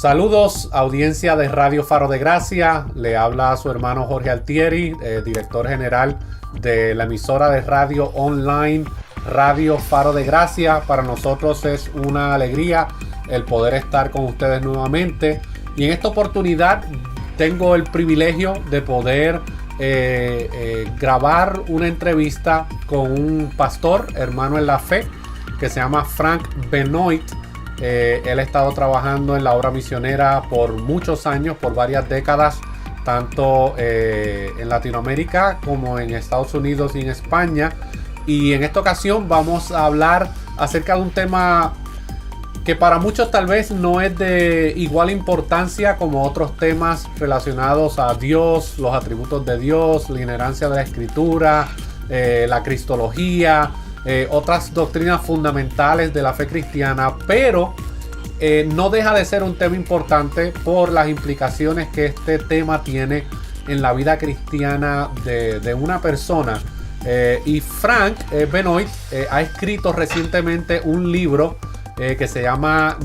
Saludos, audiencia de Radio Faro de Gracia. Le habla a su hermano Jorge Altieri, director general de la emisora de radio online Radio Faro de Gracia. Para nosotros es una alegría el poder estar con ustedes nuevamente. Y en esta oportunidad tengo el privilegio de poder grabar una entrevista con un pastor, hermano en la fe, que se llama Frank Benoit. Él ha estado trabajando en la obra misionera por muchos años, por varias décadas, tanto en Latinoamérica como en Estados Unidos y en España. Y en esta ocasión vamos a hablar acerca de un tema que para muchos tal vez no es de igual importancia como otros temas relacionados a Dios, los atributos de Dios, la inerrancia de la Escritura, la cristología, otras doctrinas fundamentales de la fe cristiana, pero no deja de ser un tema importante por las implicaciones que este tema tiene en la vida cristiana de una persona. Y Frank Benoit ha escrito recientemente un libro que se llama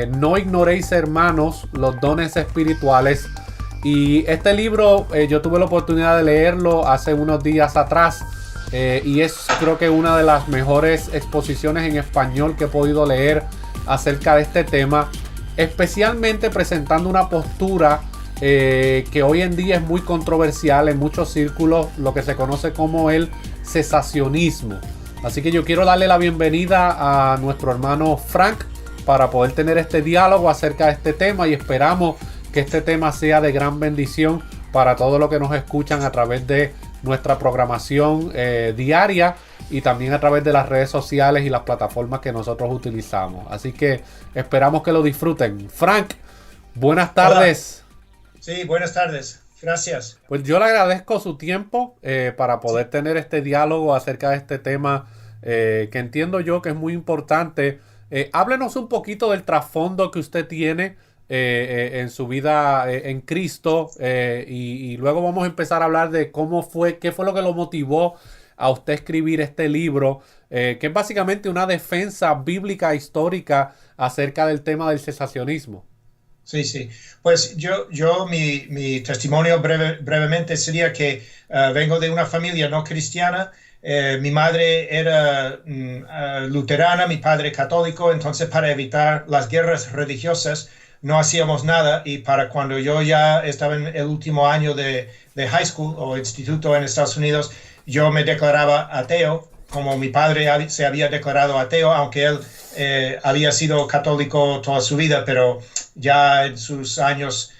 No ignoréis, hermanos, los dones espirituales. Y este libro yo tuve la oportunidad de leerlo hace unos días atrás. Y es, creo que, una de las mejores exposiciones en español que he podido leer acerca de este tema, especialmente presentando una postura que hoy en día es muy controversial en muchos círculos, lo que se conoce como el cesacionismo. Así que yo quiero darle la bienvenida a nuestro hermano Frank para poder tener este diálogo acerca de este tema, y esperamos que este tema sea de gran bendición para todos los que nos escuchan a través de nuestra programación diaria y también a través de las redes sociales y las plataformas que nosotros utilizamos. Así que esperamos que lo disfruten. Frank, buenas tardes. Hola. Sí, buenas tardes. Gracias. Pues yo le agradezco su tiempo para poder tener este diálogo acerca de este tema que entiendo yo que es muy importante. Háblenos un poquito del trasfondo que usted tiene en su vida en Cristo, y luego vamos a empezar a hablar de qué fue lo que lo motivó a usted escribir este libro, que es básicamente una defensa bíblica histórica acerca del tema del cesacionismo. Sí. Pues mi testimonio brevemente sería que vengo de una familia no cristiana. Mi madre era luterana, mi padre católico. Entonces, para evitar las guerras religiosas, no hacíamos nada, y para cuando yo ya estaba en el último año de high school o instituto en Estados Unidos, yo me declaraba ateo, como mi padre se había declarado ateo, aunque él había sido católico toda su vida, pero ya en sus años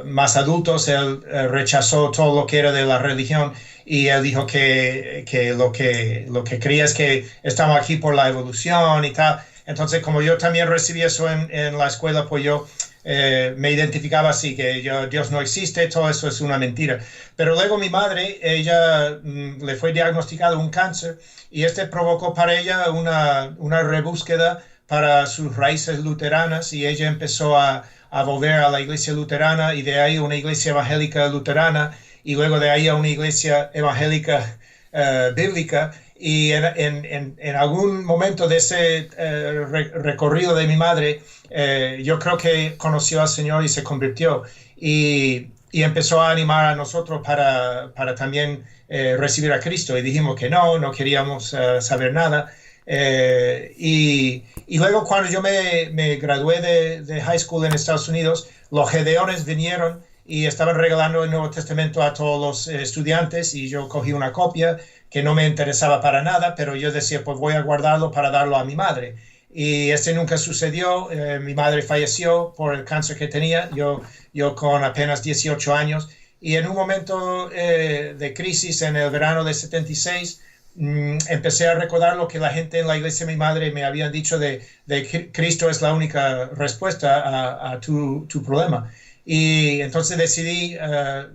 más adultos, él rechazó todo lo que era de la religión, y él dijo que lo que creía es que estamos aquí por la evolución y tal. Entonces, como yo también recibí eso en la escuela, pues yo me identificaba así, que Dios no existe, todo eso es una mentira. Pero luego mi madre, ella le fue diagnosticado un cáncer, y provocó para ella una rebúsqueda para sus raíces luteranas, y ella empezó a volver a la iglesia luterana, y de ahí una iglesia evangélica luterana, y luego de ahí a una iglesia evangélica bíblica. Y en algún momento de ese recorrido de mi madre, yo creo que conoció al Señor y se convirtió, y empezó a animar a nosotros para también recibir a Cristo, y dijimos que no queríamos saber nada. Y luego, cuando yo me gradué de high school en Estados Unidos, los Gedeones vinieron y estaban regalando el Nuevo Testamento a todos los estudiantes, y yo cogí una copia que no me interesaba para nada, pero yo decía, pues voy a guardarlo para darlo a mi madre. Y nunca sucedió. Mi madre falleció por el cáncer que tenía, yo con apenas 18 años. Y en un momento de crisis, en el verano de 76, empecé a recordar lo que la gente en la iglesia de mi madre me habían dicho de que Cristo es la única respuesta a tu problema. Y entonces decidí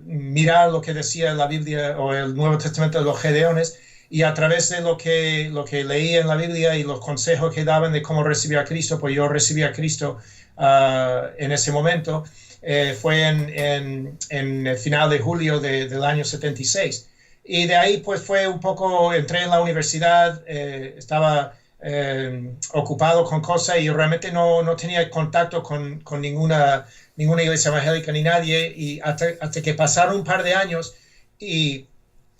mirar lo que decía la Biblia o el Nuevo Testamento de los Gedeones, y a través de lo que leí en la Biblia y los consejos que daban de cómo recibir a Cristo, pues yo recibí a Cristo en ese momento. Fue en el final de julio del año 76. Y de ahí pues fue un poco, entré en la universidad, estaba ocupado con cosas y realmente no tenía contacto con ninguna iglesia evangélica ni nadie. Y hasta que pasaron un par de años y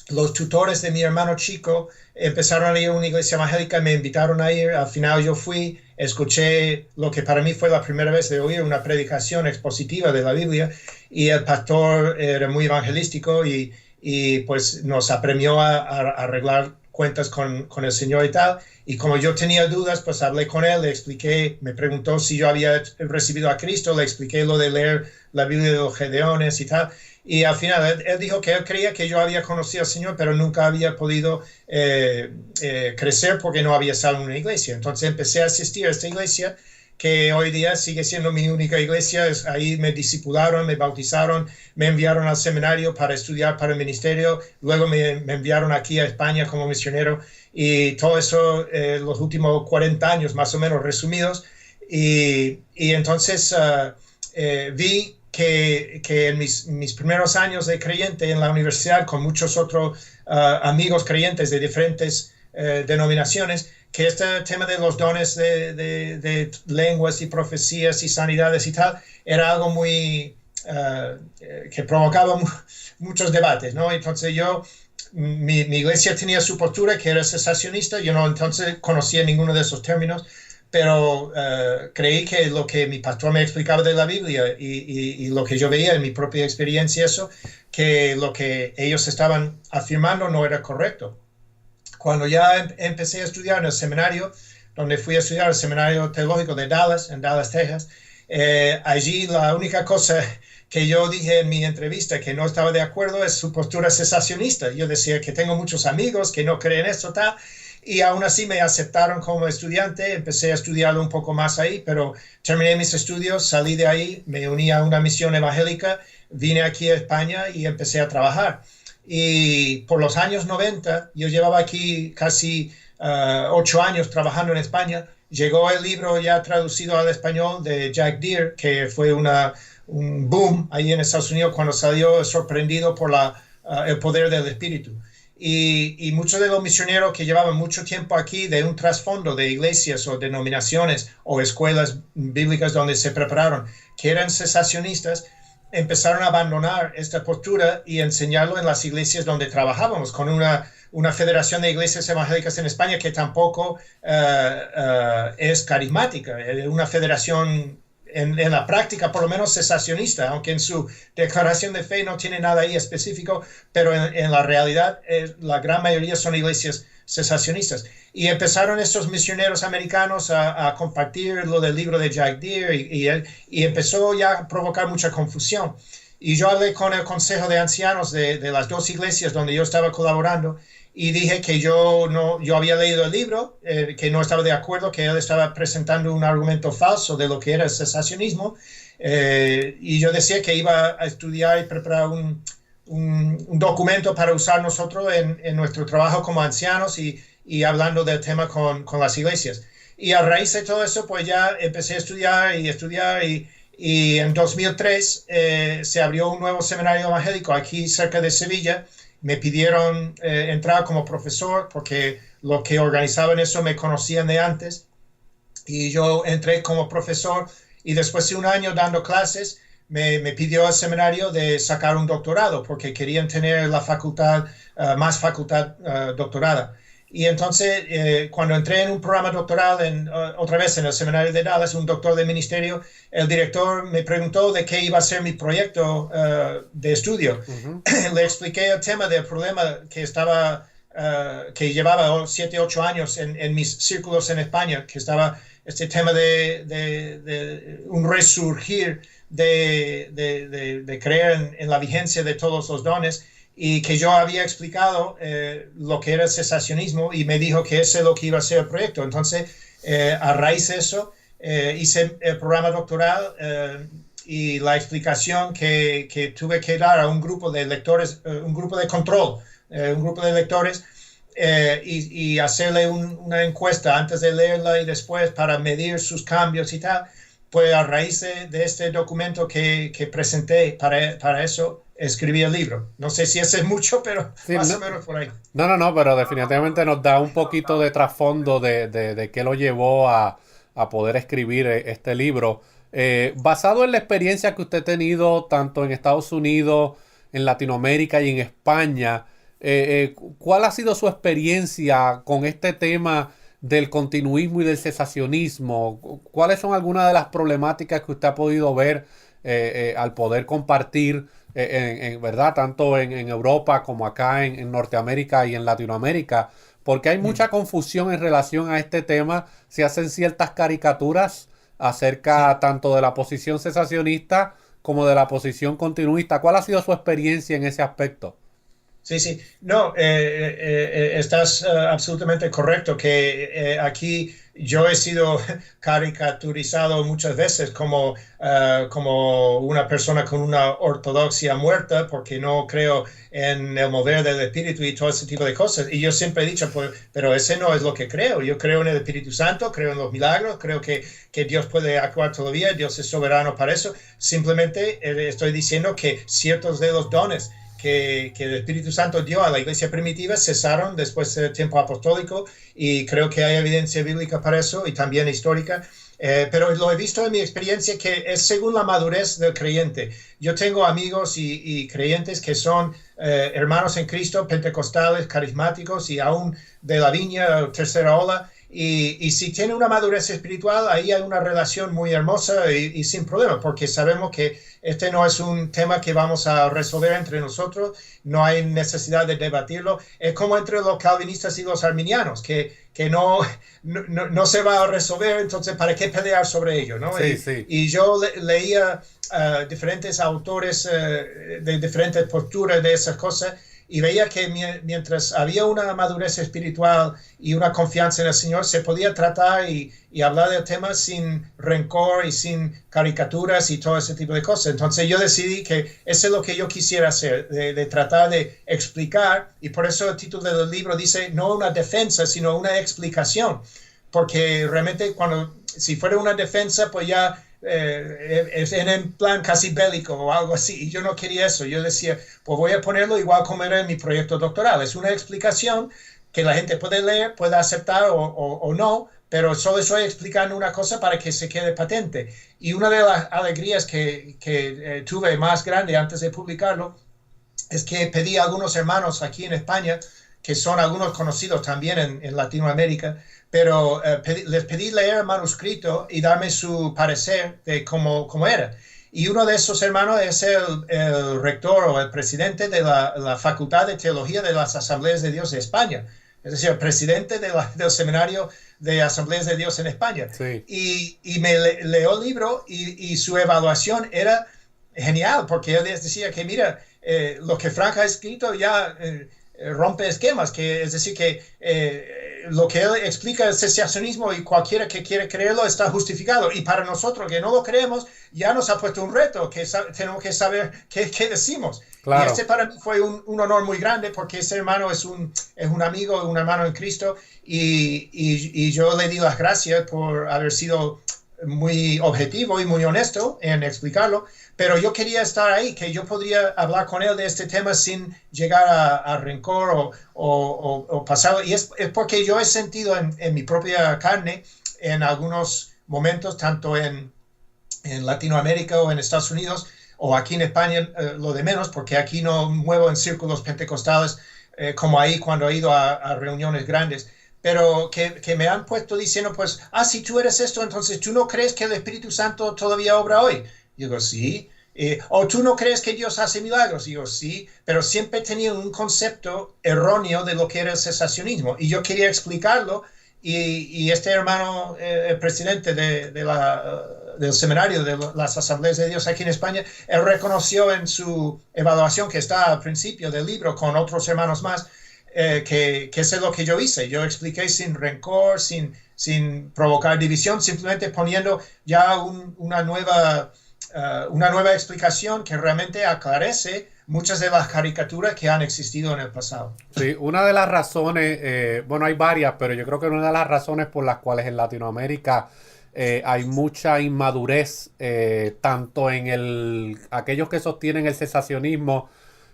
los tutores de mi hermano chico empezaron a ir a una iglesia evangélica y me invitaron a ir. Al final yo fui, escuché lo que para mí fue la primera vez de oír una predicación expositiva de la Biblia, y el pastor era muy evangelístico y pues nos apremió a arreglar cuentas con el Señor y tal. Y como yo tenía dudas, pues hablé con él, le expliqué, me preguntó si yo había recibido a Cristo, le expliqué lo de leer la Biblia de los Gedeones y tal. Y al final él dijo que él creía que yo había conocido al Señor, pero nunca había podido crecer porque no había estado en una iglesia. Entonces empecé a asistir a esta iglesia, que hoy día sigue siendo mi única iglesia. Ahí me discipularon, me bautizaron, me enviaron al seminario para estudiar para el ministerio, luego me enviaron aquí a España como misionero, y todo eso los últimos 40 años más o menos resumidos. Y entonces vi que en mis primeros años de creyente en la universidad, con muchos otros amigos creyentes de diferentes denominaciones, que este tema de los dones de lenguas y profecías y sanidades y tal era algo muy que provocaba muchos debates, ¿no? Entonces mi iglesia tenía su postura, que era cesacionista. Yo no entonces conocía ninguno de esos términos, pero creí que lo que mi pastor me explicaba de la Biblia y lo que yo veía en mi propia experiencia, que lo que ellos estaban afirmando no era correcto. Cuando ya empecé a estudiar en el seminario, donde fui a estudiar el seminario teológico de Dallas, en Dallas, Texas, allí la única cosa que yo dije en mi entrevista que no estaba de acuerdo es su postura cesacionista. Yo decía que tengo muchos amigos que no creen esto, tal, y aún así me aceptaron como estudiante. Empecé a estudiarlo un poco más ahí, pero terminé mis estudios, salí de ahí, me uní a una misión evangélica, vine aquí a España y empecé a trabajar. Y por los años 90, yo llevaba aquí casi 8 años trabajando en España. Llegó el libro ya traducido al español de Jack Deere, que fue un boom ahí en Estados Unidos cuando salió, sorprendido por el poder del Espíritu. Y muchos de los misioneros que llevaban mucho tiempo aquí, de un trasfondo de iglesias o denominaciones o escuelas bíblicas donde se prepararon, que eran cesacionistas, empezaron a abandonar esta postura y enseñarlo en las iglesias donde trabajábamos, con una federación de iglesias evangélicas en España que tampoco es carismática, es una federación en la práctica por lo menos cesacionista, aunque en su declaración de fe no tiene nada ahí específico, pero en la realidad la gran mayoría son iglesias cesacionistas. Y empezaron estos misioneros americanos a compartir lo del libro de Jack Deere y empezó ya a provocar mucha confusión. Y yo hablé con el consejo de ancianos de las dos iglesias donde yo estaba colaborando y dije que yo había leído el libro, que no estaba de acuerdo, que él estaba presentando un argumento falso de lo que era el cesacionismo, y yo decía que iba a estudiar y preparar un documento para usar nosotros en nuestro trabajo como ancianos y hablando del tema con las iglesias. Y a raíz de todo eso, pues ya empecé a estudiar y en 2003 se abrió un nuevo seminario evangélico aquí cerca de Sevilla. Me pidieron entrar como profesor porque los que organizaban eso me conocían de antes, y yo entré como profesor, y después de un año dando clases me pidió el seminario de sacar un doctorado porque querían tener la facultad, más facultad doctorada. Y entonces cuando entré en un programa doctoral otra vez en el seminario de Dallas, un doctor de ministerio, el director me preguntó de qué iba a ser mi proyecto de estudio. Uh-huh. Le expliqué el tema del problema que llevaba 7, 8 años en mis círculos en España, que estaba este tema de un resurgir de creer en la vigencia de todos los dones, y que yo había explicado lo que era el cesacionismo, y me dijo que ese es lo que iba a ser el proyecto. Entonces, a raíz de eso, hice el programa doctoral y la explicación que tuve que dar a un grupo de lectores, un grupo de control, un grupo de lectores, y hacerle una encuesta antes de leerla y después para medir sus cambios y tal. pues a raíz de este documento que presenté para eso, escribí el libro. No sé si ese es mucho, pero Sí, más no, o menos por ahí. pero definitivamente nos da un poquito de trasfondo de qué lo llevó a poder escribir este libro. Basado en la experiencia que usted ha tenido tanto en Estados Unidos, en Latinoamérica y en España, ¿cuál ha sido su experiencia con este tema del continuismo y del cesacionismo? ¿Cuáles son algunas de las problemáticas que usted ha podido ver al poder compartir, verdad, tanto en Europa como acá en Norteamérica y en Latinoamérica? Porque hay Mm, mucha confusión en relación a este tema. Se hacen ciertas caricaturas sí. acerca tanto de la posición cesacionista como de la posición continuista. ¿Cuál ha sido su experiencia en ese aspecto? Sí, sí. No, estás absolutamente correcto que aquí yo he sido caricaturizado muchas veces como, como una persona con una ortodoxia muerta porque no creo en el mover del espíritu y todo ese tipo de cosas. Y yo siempre he dicho, pues, pero ese no es lo que creo. Yo creo en el Espíritu Santo, creo en los milagros, creo que Dios puede actuar todavía, Dios es soberano para eso. Simplemente estoy diciendo que ciertos de los dones que el Espíritu Santo dio a la iglesia primitiva cesaron después del tiempo apostólico y creo que hay evidencia bíblica para eso y también histórica. Pero lo he visto en mi experiencia que es según la madurez del creyente. Yo tengo amigos y creyentes que son hermanos en Cristo, pentecostales, carismáticos y aún de la viña, tercera ola. Y si tiene una madurez espiritual, ahí hay una relación muy hermosa y sin problema, porque sabemos que este no es un tema que vamos a resolver entre nosotros, no hay necesidad de debatirlo. Es como entre los calvinistas y los arminianos, que no se va a resolver, entonces ¿para qué pelear sobre ello? ¿No? Sí, sí. Y yo leía diferentes autores de diferentes posturas de esas cosas y veía que mientras había una madurez espiritual y una confianza en el Señor, se podía tratar y hablar del tema sin rencor y sin caricaturas y todo ese tipo de cosas. Entonces yo decidí que eso es lo que yo quisiera hacer, de tratar de explicar, y por eso el título del libro dice no una defensa, sino una explicación, porque realmente si fuera una defensa, pues ya es en plan casi bélico o algo así, y yo no quería eso. Yo decía, pues voy a ponerlo igual como era en mi proyecto doctoral. Es una explicación que la gente puede leer, puede aceptar o no, pero solo estoy explicando una cosa para que se quede patente. Y una de las alegrías que tuve más grande antes de publicarlo es que pedí a algunos hermanos aquí en España, que son algunos conocidos también en Latinoamérica, pero les pedí leer el manuscrito y darme su parecer de cómo era. Y uno de esos hermanos es el rector o el presidente de la Facultad de Teología de las Asambleas de Dios de España, es decir, el presidente del Seminario de Asambleas de Dios en España. Sí. Y me leyó el libro y su evaluación era genial, porque él les decía que, mira, lo que Frank ha escrito ya rompe esquemas, que es decir, que lo que él explica el cesacionismo y cualquiera que quiere creerlo está justificado. Y para nosotros que no lo creemos, ya nos ha puesto un reto, que tenemos que saber qué decimos. Y Claro. este para mí fue un honor muy grande, porque ese hermano es un amigo, un hermano en Cristo, y yo le di las gracias por haber sido muy objetivo y muy honesto en explicarlo, pero yo quería estar ahí, que yo podría hablar con él de este tema sin llegar a rencor o pasado. Y es porque yo he sentido en mi propia carne en algunos momentos, tanto en Latinoamérica o en Estados Unidos o aquí en España, lo de menos, porque aquí no muevo en círculos pentecostales como ahí cuando he ido a reuniones grandes, pero que me han puesto diciendo, pues, si tú eres esto, entonces tú no crees que el Espíritu Santo todavía obra hoy. Digo, sí. O tú no crees que Dios hace milagros. Digo, sí, pero siempre tenía un concepto erróneo de lo que era el cesacionismo. Y yo quería explicarlo. Y este hermano, el presidente del seminario de las Asambleas de Dios aquí en España, él reconoció en su evaluación que está al principio del libro con otros hermanos más, que eso es lo que yo hice. Yo expliqué sin rencor, sin provocar división, simplemente poniendo ya una nueva explicación que realmente aclarece muchas de las caricaturas que han existido en el pasado. Sí, una de las razones, bueno, hay varias, pero yo creo que una de las razones por las cuales en Latinoamérica hay mucha inmadurez, tanto en aquellos que sostienen el cesacionismo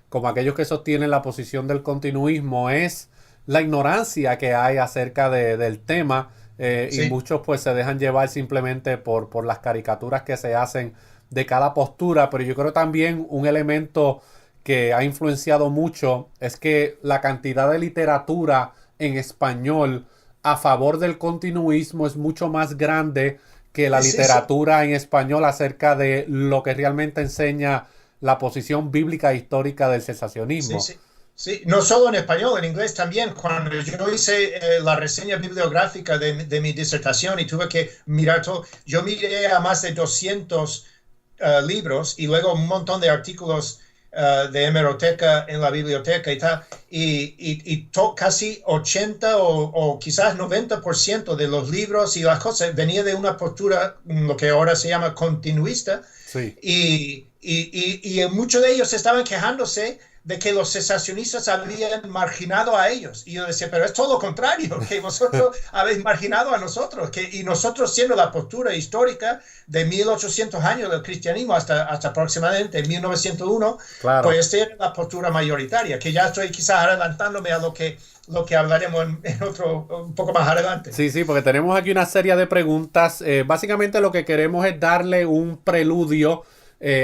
como aquellos que sostienen la posición del continuismo, es la ignorancia que hay acerca del tema, y Sí. muchos pues se dejan llevar simplemente por las caricaturas que se hacen de cada postura. Pero yo creo también un elemento que ha influenciado mucho es que la cantidad de literatura en español a favor del continuismo es mucho más grande que la Sí, sí, literatura en español acerca de lo que realmente enseña la posición bíblica e histórica del sí, cesacionismo. sí. Sí, no solo en español, en inglés también. Cuando yo hice la reseña bibliográfica de mi disertación y tuve que mirar todo, yo miré a más de 200 libros y luego un montón de artículos de hemeroteca en la biblioteca y tal, casi 80 o quizás 90% de los libros y las cosas venía de una postura, lo que ahora se llama continuista, Sí. y muchos de ellos estaban quejándose de que los cesacionistas habían marginado a ellos. Y yo decía, pero es todo lo contrario, que vosotros habéis marginado a nosotros, y nosotros siendo la postura histórica de 1800 años del cristianismo hasta aproximadamente 1901, Claro. pues esta era la postura mayoritaria, que ya estoy quizás adelantándome a lo que hablaremos en otro, un poco más adelante. Sí, sí, porque tenemos aquí una serie de preguntas. Básicamente lo que queremos es darle un preludio,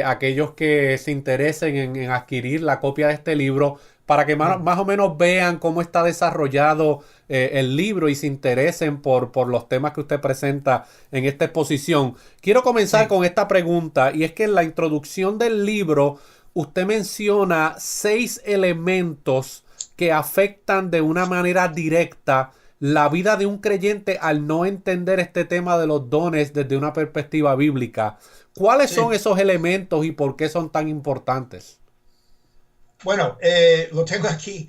a aquellos que se interesen en adquirir la copia de este libro, para que más o menos vean cómo está desarrollado el libro y se interesen por los temas que usted presenta en esta exposición. Quiero comenzar Sí, con esta pregunta, y es que en la introducción del libro usted menciona 6 elementos que afectan de una manera directa la vida de un creyente al no entender este tema de los dones desde una perspectiva bíblica. ¿Cuáles son sí. esos elementos y por qué son tan importantes? Bueno, lo tengo aquí.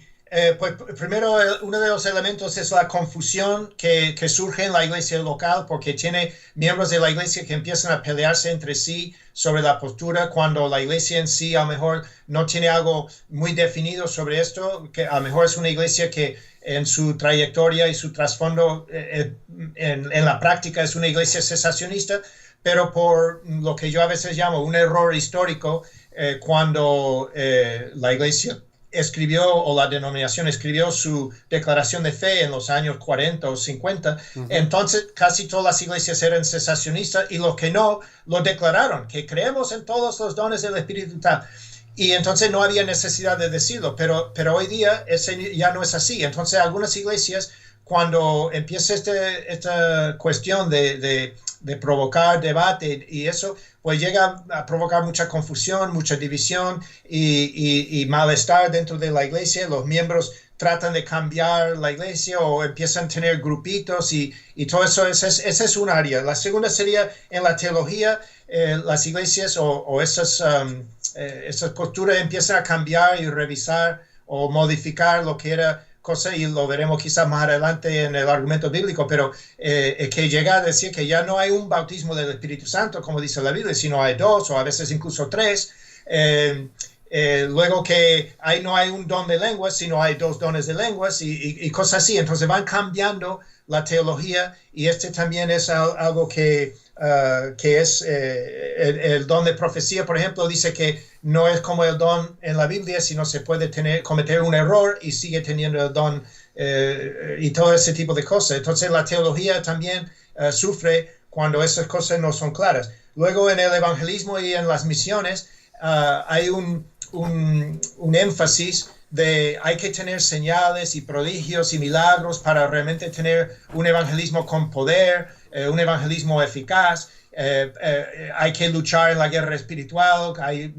Pues primero, uno de los elementos es la confusión que surge en la iglesia local, porque tiene miembros de la iglesia que empiezan a pelearse entre sí sobre la postura, cuando la iglesia en sí a lo mejor no tiene algo muy definido sobre esto, que a lo mejor es una iglesia que en su trayectoria y su trasfondo en la práctica es una iglesia cesacionista, pero por lo que yo a veces llamo un error histórico, cuando la iglesia escribió, o la denominación escribió su declaración de fe en los años 40 o 50, Ujú. entonces casi todas las iglesias eran cesacionistas, y los que no lo declararon, que creemos en todos los dones del Espíritu tal. Y entonces no había necesidad de decirlo, pero hoy día ese ya no es así. Entonces algunas iglesias, cuando empieza esta cuestión de provocar debate y eso, pues llega a provocar mucha confusión, mucha división y malestar dentro de la iglesia. Los miembros tratan de cambiar la iglesia o empiezan a tener grupitos y todo eso. Esa es un área. La segunda sería en la teología. Las iglesias o esas posturas empiezan a cambiar y revisar o modificar lo que era cosa, y lo veremos quizás más adelante en el argumento bíblico, pero que llega a decir que ya no hay un bautismo del Espíritu Santo, como dice la Biblia, sino hay dos o a veces incluso tres. Luego que no hay un don de lenguas, sino hay dos dones de lenguas y cosas así. Entonces van cambiando la teología, y este también es algo que es el don de profecía, por ejemplo, dice que no es como el don en la Biblia, sino se puede cometer un error y sigue teniendo el don, y todo ese tipo de cosas. Entonces la teología también sufre cuando esas cosas no son claras. Luego en el evangelismo y en las misiones hay un énfasis de hay que tener señales y prodigios y milagros para realmente tener un evangelismo con poder, un evangelismo eficaz. Hay que luchar en la guerra espiritual, hay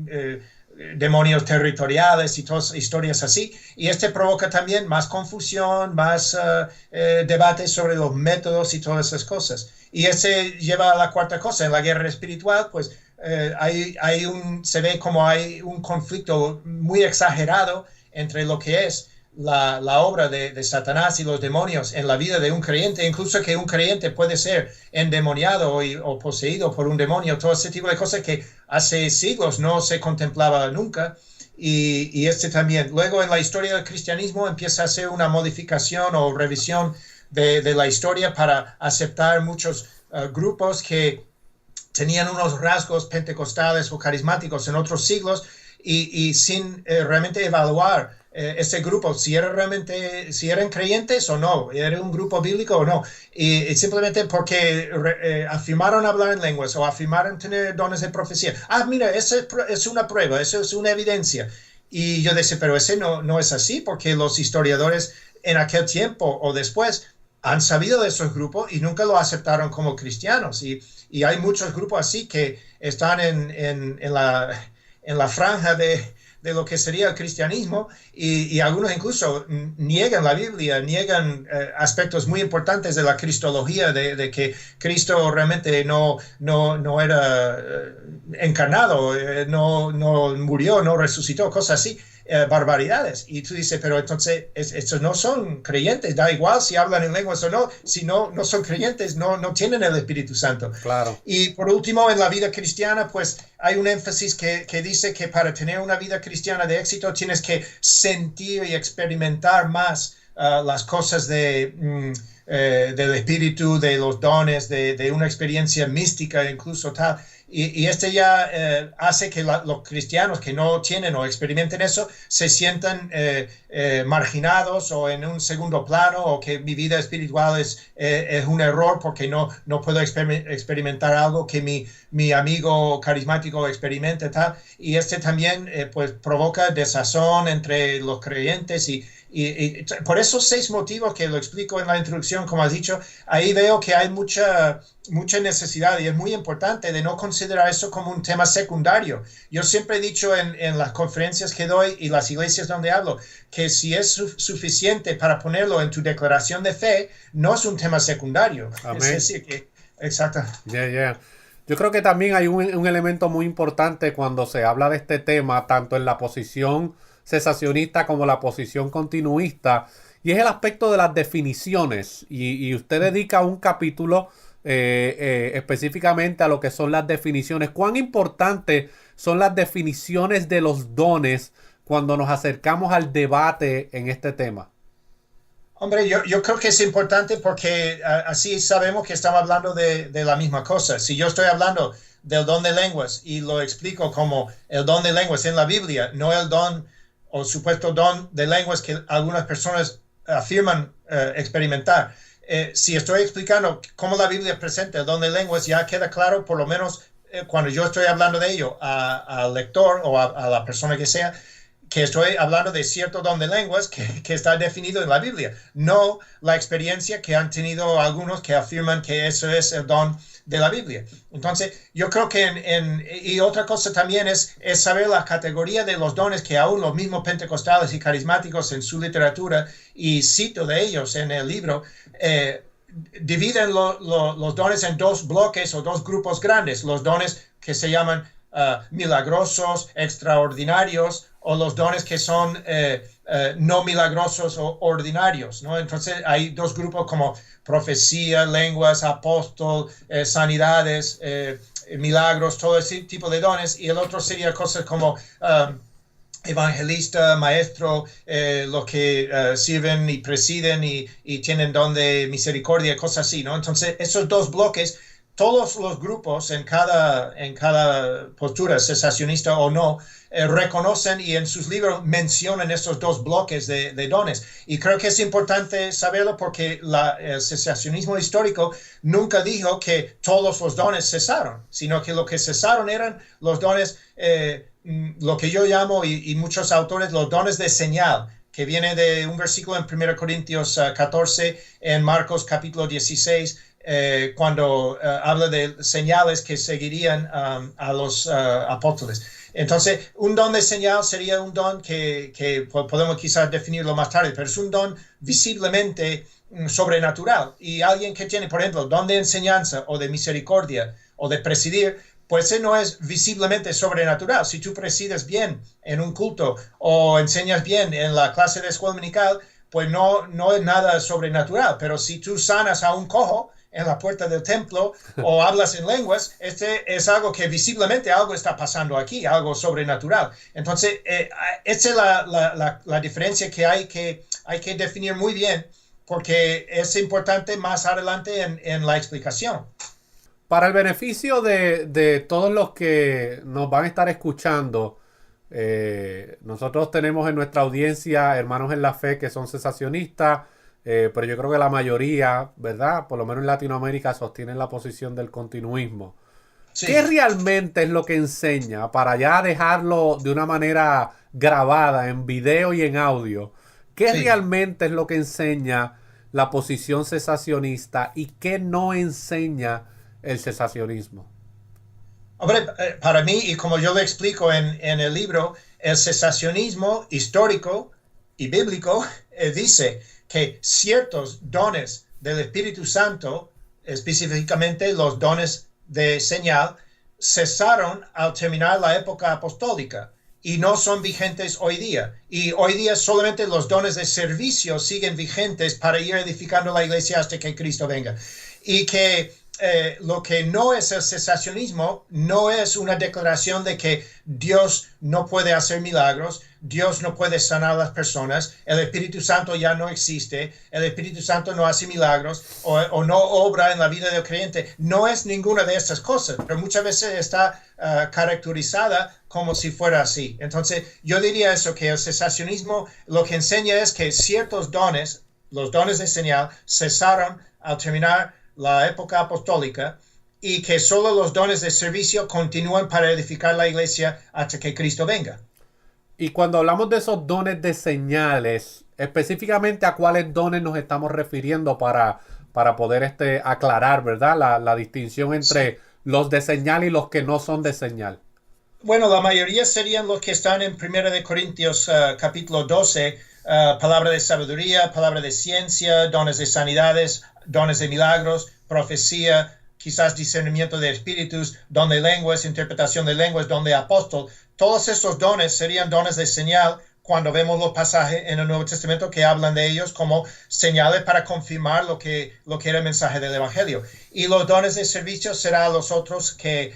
demonios territoriales y todas historias así. Y este provoca también más confusión, más debates sobre los métodos y todas esas cosas. Y ese lleva a la cuarta cosa. En la guerra espiritual, pues se ve como hay un conflicto muy exagerado entre lo que es la obra de Satanás y los demonios en la vida de un creyente, incluso que un creyente puede ser endemoniado o poseído por un demonio, todo ese tipo de cosas que hace siglos no se contemplaba nunca. Y este también. Luego en la historia del cristianismo empieza a hacer una modificación o revisión de la historia para aceptar muchos grupos que tenían unos rasgos pentecostales o carismáticos en otros siglos y sin realmente evaluar ese grupo, si eran creyentes o no, era un grupo bíblico o no, y simplemente porque afirmaron hablar en lenguas o afirmaron tener dones de profecía. Mira, eso es una prueba, eso es una evidencia. Y yo decía, pero ese no es así, porque los historiadores en aquel tiempo o después han sabido de esos grupos y nunca lo aceptaron como cristianos. Y hay muchos grupos así que están en la franja de lo que sería el cristianismo y algunos incluso niegan la Biblia, niegan aspectos muy importantes de la cristología, de que Cristo realmente no era encarnado, no murió, no resucitó, cosas así. Barbaridades. Y tú dices, pero entonces estos no son creyentes, da igual si hablan en lenguas o no, si no son creyentes, no tienen el Espíritu Santo. Claro. Y por último, en la vida cristiana, pues hay un énfasis que dice que para tener una vida cristiana de éxito tienes que sentir y experimentar más las cosas del Espíritu, de los dones, de una experiencia mística, incluso tal. Y este ya hace que los cristianos que no tienen o experimenten eso se sientan marginados o en un segundo plano, o que mi vida espiritual es un error porque no puedo experimentar algo que mi amigo carismático experimente, tal. Y este también pues provoca desazón entre los creyentes y por esos 6 motivos que lo explico en la introducción, como has dicho, ahí veo que hay mucha necesidad y es muy importante de no considerar eso como un tema secundario. Yo siempre he dicho en las conferencias que doy y las iglesias donde hablo, que si es suficiente para ponerlo en tu declaración de fe, no es un tema secundario. Amén. Es decir, que, exacto. Yeah. Yo creo que también hay un elemento muy importante cuando se habla de este tema, tanto en la posición cesacionista como la posición continuista, y es el aspecto de las definiciones, y usted dedica un capítulo específicamente a lo que son las definiciones. ¿Cuán importantes son las definiciones de los dones cuando nos acercamos al debate en este tema? Hombre, yo creo que es importante porque así sabemos que estamos hablando de la misma cosa. Si yo estoy hablando del don de lenguas y lo explico como el don de lenguas en la Biblia, no el don o supuesto don de lenguas que algunas personas afirman experimentar. Si estoy explicando cómo la Biblia presenta el don de lenguas, ya queda claro, por lo menos cuando yo estoy hablando de ello al lector o a la persona que sea, que estoy hablando de cierto don de lenguas que está definido en la Biblia, no la experiencia que han tenido algunos que afirman que eso es el don de la Biblia. Entonces, yo creo que y otra cosa también es saber la categoría de los dones que aún los mismos pentecostales y carismáticos en su literatura, y cito de ellos en el libro, dividen los dones en 2 bloques o 2 grupos grandes, los dones que se llaman milagrosos, extraordinarios, o los dones que son no milagrosos o ordinarios, ¿no? Entonces hay 2 grupos como profecía, lenguas, apóstol, sanidades, milagros, todo ese tipo de dones, y el otro sería cosas como evangelista, maestro, los que sirven y presiden y tienen don de misericordia, cosas así, ¿no? Entonces esos 2 bloques, todos los grupos en cada postura, cesacionista o no, reconocen y en sus libros mencionan estos 2 bloques de dones. Y creo que es importante saberlo porque el cesacionismo histórico nunca dijo que todos los dones cesaron, sino que lo que cesaron eran los dones, lo que yo llamo, y muchos autores, los dones de señal, que viene de un versículo en 1 Corintios 14, en Marcos capítulo 16, cuando habla de señales que seguirían a los apóstoles. Entonces, un don de señal sería un don que podemos quizás definirlo más tarde, pero es un don visiblemente sobrenatural. Y alguien que tiene, por ejemplo, don de enseñanza o de misericordia o de presidir, pues ese no es visiblemente sobrenatural. Si tú presides bien en un culto o enseñas bien en la clase de escuela dominical, pues no es nada sobrenatural. Pero si tú sanas a un cojo en la puerta del templo o hablas en lenguas, este es algo que visiblemente algo está pasando aquí, algo sobrenatural. Entonces, esta es la diferencia que hay que definir muy bien, porque es importante más adelante en la explicación. Para el beneficio de todos los que nos van a estar escuchando, nosotros tenemos en nuestra audiencia hermanos en la fe que son cesacionistas, pero yo creo que la mayoría, ¿verdad? Por lo menos en Latinoamérica sostienen la posición del continuismo. ¿Qué Sí, realmente es lo que enseña? Para ya dejarlo de una manera grabada en video y en audio. ¿Qué sí. realmente es lo que enseña la posición cesacionista y qué no enseña el cesacionismo? Hombre, para mí, y como yo lo explico en el libro, el cesacionismo histórico y bíblico dice que ciertos dones del Espíritu Santo, específicamente los dones de señal, cesaron al terminar la época apostólica y no son vigentes hoy día. Y hoy día solamente los dones de servicio siguen vigentes para ir edificando la iglesia hasta que Cristo venga. Y que lo que no es el cesacionismo no es una declaración de que Dios no puede hacer milagros, Dios no puede sanar a las personas, el Espíritu Santo ya no existe, el Espíritu Santo no hace milagros o no obra en la vida del creyente. No es ninguna de estas cosas, pero muchas veces está caracterizada como si fuera así. Entonces, yo diría eso, que el cesacionismo lo que enseña es que ciertos dones, los dones de señal, cesaron al terminar la época apostólica y que solo los dones de servicio continúan para edificar la iglesia hasta que Cristo venga. Y cuando hablamos de esos dones de señales, específicamente a cuáles dones nos estamos refiriendo para poder aclarar, ¿verdad? La distinción Sí. entre los de señal y los que no son de señal. Bueno, la mayoría serían los que están en 1 Corintios capítulo 12, palabra de sabiduría, palabra de ciencia, dones de sanidades, dones de milagros, profecía, quizás discernimiento de espíritus, don de lenguas, interpretación de lenguas, don de apóstol. Todos estos dones serían dones de señal cuando vemos los pasajes en el Nuevo Testamento que hablan de ellos como señales para confirmar lo que era el mensaje del Evangelio. Y los dones de servicio serán los otros que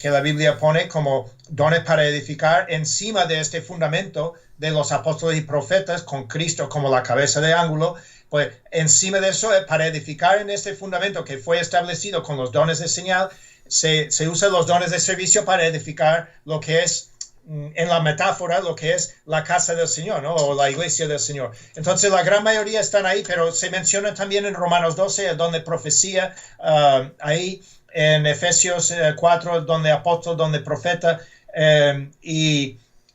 la Biblia pone como dones para edificar encima de este fundamento de los apóstoles y profetas con Cristo como la cabeza de ángulo. Pues encima de eso, para edificar en este fundamento que fue establecido con los dones de señal, se usan los dones de servicio para edificar lo que es, en la metáfora, lo que es la casa del Señor, ¿no? O la iglesia del Señor. Entonces, la gran mayoría están ahí, pero se menciona también en Romanos 12, donde profecía, ahí en Efesios 4, donde apóstol, donde profeta,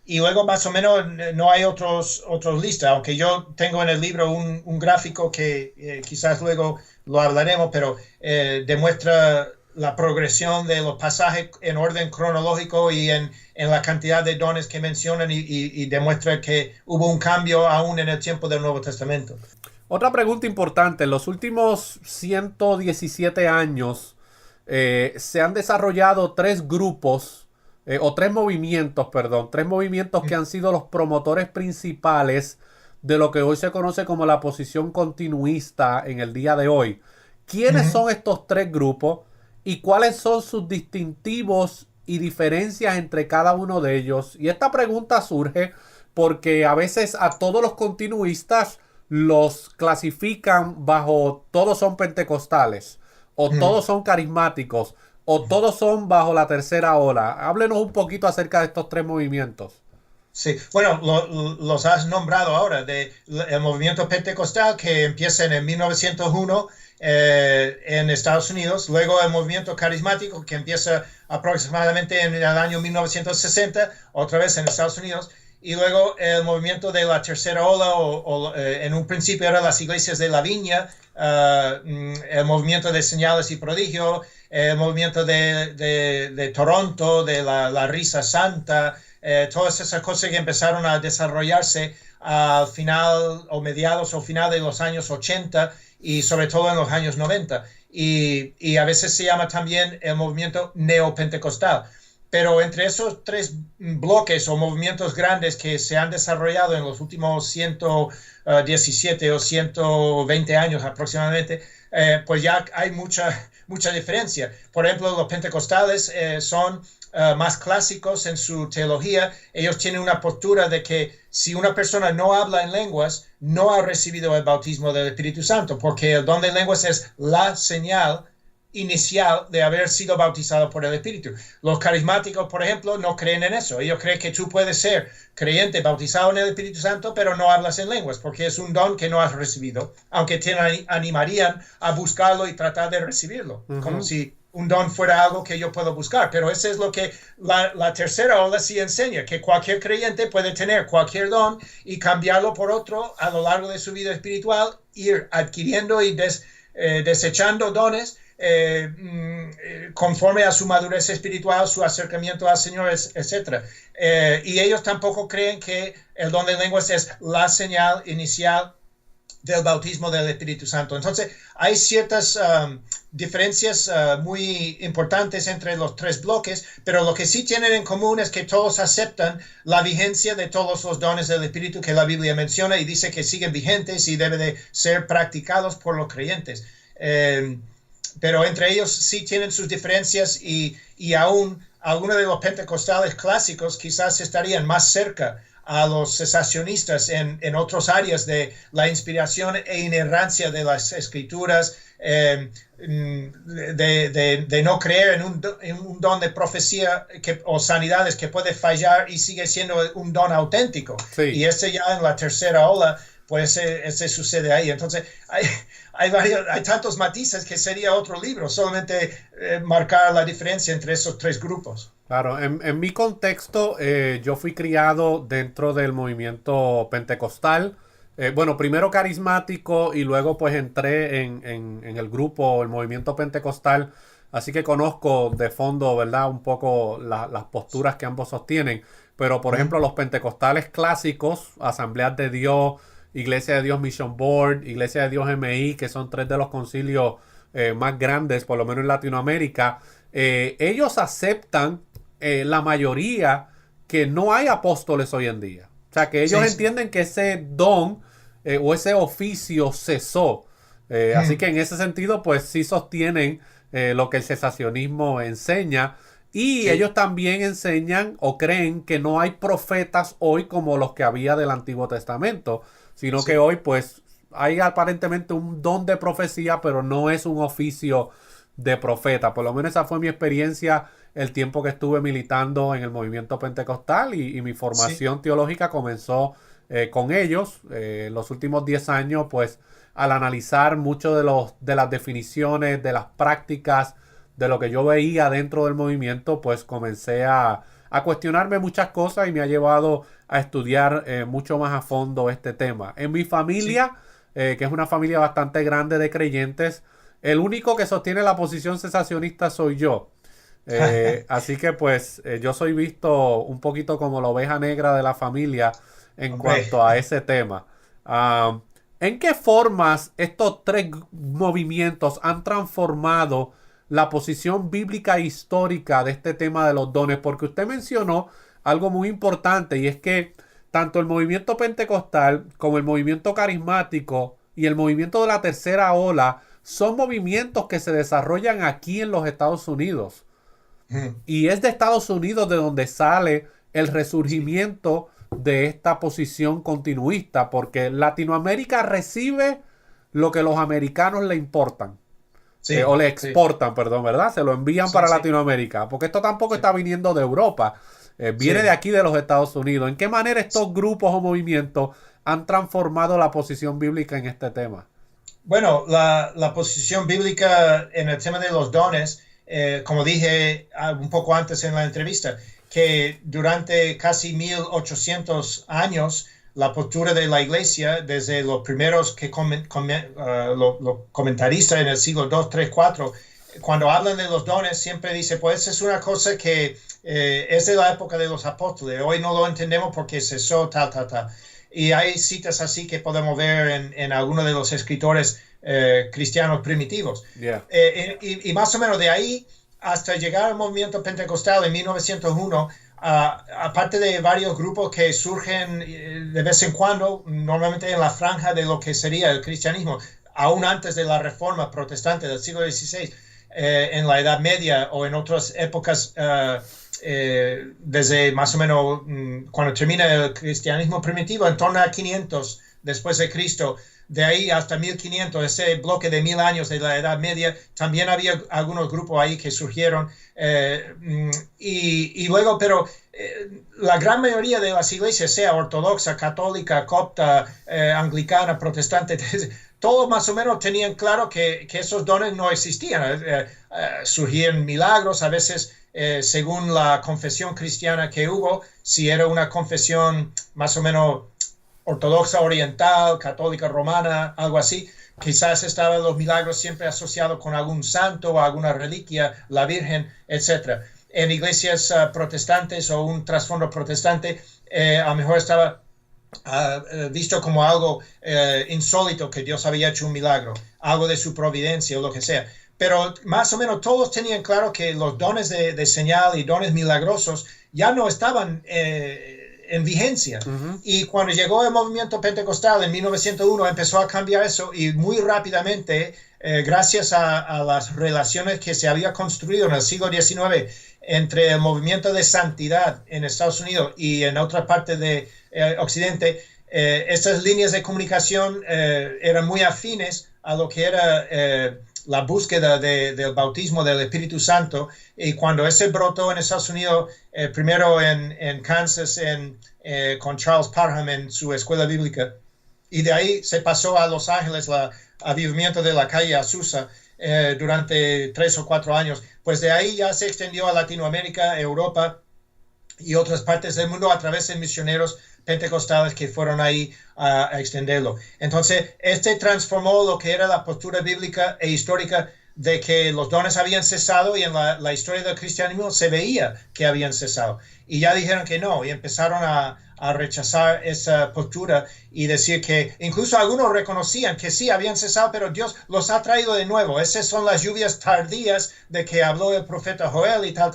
y luego más o menos no hay otros listas, aunque yo tengo en el libro un gráfico que quizás luego lo hablaremos, pero demuestra la progresión de los pasajes en orden cronológico y en la cantidad de dones que mencionan y demuestra que hubo un cambio aún en el tiempo del Nuevo Testamento. Otra pregunta importante. En los últimos 117 años se han desarrollado tres grupos, o tres movimientos, perdón, tres movimientos que han sido los promotores principales de lo que hoy se conoce como la posición continuista en el día de hoy. ¿Quiénes son estos tres grupos y cuáles son sus distintivos y diferencias entre cada uno de ellos? Y esta pregunta surge porque a veces a todos los continuistas los clasifican bajo todos son pentecostales o todos son carismáticos o todos son bajo la tercera ola. Háblenos un poquito acerca de estos tres movimientos. Sí, bueno, los has nombrado ahora, el movimiento pentecostal que empieza en el 1901 en Estados Unidos, luego el movimiento carismático que empieza aproximadamente en el año 1960, otra vez en Estados Unidos, y luego el movimiento de la tercera ola, en un principio eran las iglesias de la Viña, el movimiento de señales y prodigios, el movimiento de Toronto, de la Risa Santa, todas esas cosas que empezaron a desarrollarse al final o mediados o final de los años 80 y sobre todo en los años 90. Y a veces se llama también el movimiento neopentecostal. Pero entre esos tres bloques o movimientos grandes que se han desarrollado en los últimos 117 o 120 años aproximadamente, pues ya hay mucha diferencia. Por ejemplo, los pentecostales son más clásicos en su teología. Ellos tienen una postura de que si una persona no habla en lenguas, no ha recibido el bautismo del Espíritu Santo, porque el don de lenguas es la señal inicial de haber sido bautizado por el Espíritu. Los carismáticos, por ejemplo, no creen en eso. Ellos creen que tú puedes ser creyente, bautizado en el Espíritu Santo, pero no hablas en lenguas, porque es un don que no has recibido, aunque te animarían a buscarlo y tratar de recibirlo, como si un don fuera algo que yo puedo buscar. Pero eso es lo que la tercera ola sí enseña, que cualquier creyente puede tener cualquier don y cambiarlo por otro a lo largo de su vida espiritual, ir adquiriendo y desechando dones conforme a su madurez espiritual, su acercamiento al Señor, etc. Y ellos tampoco creen que el don de lenguas es la señal inicial del bautismo del Espíritu Santo. Entonces, hay ciertas diferencias muy importantes entre los tres bloques, pero lo que sí tienen en común es que todos aceptan la vigencia de todos los dones del Espíritu que la Biblia menciona y dice que siguen vigentes y deben de ser practicados por los creyentes. Pero entre ellos sí tienen sus diferencias y aún algunos de los pentecostales clásicos quizás estarían más cerca a los cesacionistas en otras áreas de la inspiración e inerrancia de las escrituras, de no creer en un don de profecía o sanidades que puede fallar y sigue siendo un don auténtico. Sí. Y ya en la tercera ola, pues ese sucede ahí. Entonces hay tantos matices que sería otro libro, solamente marcar la diferencia entre esos tres grupos. Claro, en mi contexto, yo fui criado dentro del movimiento pentecostal. Bueno, primero carismático y luego pues entré en el grupo, el movimiento pentecostal. Así que conozco de fondo, ¿verdad? Un poco las posturas que ambos sostienen. Pero, por ejemplo, los pentecostales clásicos, Asambleas de Dios, Iglesia de Dios Mission Board, Iglesia de Dios MI, que son tres de los concilios más grandes, por lo menos en Latinoamérica, ellos aceptan la mayoría que no hay apóstoles hoy en día. O sea, que ellos entienden que ese don o ese oficio cesó. Así que en ese sentido, pues sí sostienen lo que el cesacionismo enseña. Y ellos también enseñan o creen que no hay profetas hoy como los que había del Antiguo Testamento, sino que hoy pues hay aparentemente un don de profecía, pero no es un oficio de profeta. Por lo menos esa fue mi experiencia el tiempo que estuve militando en el movimiento pentecostal y mi formación teológica comenzó con ellos. Los últimos 10 años, pues, al analizar mucho de las definiciones, de las prácticas, de lo que yo veía dentro del movimiento, pues comencé a cuestionarme muchas cosas y me ha llevado a estudiar mucho más a fondo este tema. En mi familia, que es una familia bastante grande de creyentes, el único que sostiene la posición cesacionista soy yo. Así que pues yo soy visto un poquito como la oveja negra de la familia en cuanto a ese tema. ¿En qué formas estos tres movimientos han transformado la posición bíblica e histórica de este tema de los dones? Porque usted mencionó algo muy importante y es que tanto el movimiento pentecostal como el movimiento carismático y el movimiento de la tercera ola son movimientos que se desarrollan aquí en los Estados Unidos. Y es de Estados Unidos de donde sale el resurgimiento de esta posición continuista, porque Latinoamérica recibe lo que los americanos le importan. O le exportan, perdón, ¿verdad? Se lo envían para Latinoamérica, porque esto tampoco está viniendo de Europa, viene de aquí de los Estados Unidos. ¿En qué manera estos grupos o movimientos han transformado la posición bíblica en este tema? Bueno, la posición bíblica en el tema de los dones, como dije un poco antes en la entrevista, que durante casi 1800 años la postura de la iglesia, desde los primeros los comentaristas en el siglo II, III, IV, cuando hablan de los dones, siempre dice, pues es una cosa que es de la época de los apóstoles, hoy no lo entendemos porque cesó, tal. Y hay citas así que podemos ver en algunos de los escritores cristianos primitivos. Y más o menos de ahí hasta llegar al movimiento pentecostal en 1901, aparte de varios grupos que surgen de vez en cuando, normalmente en la franja de lo que sería el cristianismo, aún antes de la reforma protestante del siglo XVI, en la Edad Media o en otras épocas, desde más o menos cuando termina el cristianismo primitivo, en torno a 500 después de Cristo, de ahí hasta 1500, ese bloque de 1000 años de la Edad Media, también había algunos grupos ahí que surgieron. Y luego, pero la gran mayoría de las iglesias, sea ortodoxa, católica, copta, anglicana, protestante, todos más o menos tenían claro que esos dones no existían. Surgían milagros, a veces según la confesión cristiana que hubo, si era una confesión más o menos ortodoxa, oriental, católica, romana, algo así, quizás estaban los milagros siempre asociados con algún santo o alguna reliquia, la Virgen, etc. En iglesias protestantes o un trasfondo protestante, a lo mejor estaba visto como algo insólito, que Dios había hecho un milagro, algo de su providencia o lo que sea. Pero más o menos todos tenían claro que los dones de señal y dones milagrosos ya no estaban en vigencia. Y cuando llegó el movimiento pentecostal en 1901 empezó a cambiar eso, y muy rápidamente, gracias a las relaciones que se había construido en el siglo XIX entre el movimiento de santidad en Estados Unidos y en otra parte de Occidente, estas líneas de comunicación eran muy afines a lo que era la búsqueda del bautismo del Espíritu Santo. Y cuando ese brotó en Estados Unidos, primero en Kansas con Charles Parham en su escuela bíblica, y de ahí se pasó a Los Ángeles, el avivamiento de la calle Azusa, durante 3 o 4 años, pues de ahí ya se extendió a Latinoamérica, Europa y otras partes del mundo a través de misioneros pentecostales que fueron ahí a extenderlo. Entonces, transformó lo que era la postura bíblica e histórica de que los dones habían cesado, y en la historia del cristianismo se veía que habían cesado. Y ya dijeron que no, y empezaron a rechazar esa postura y decir que incluso algunos reconocían que sí habían cesado, pero Dios los ha traído de nuevo. Esas son las lluvias tardías de que habló el profeta Joel y tal.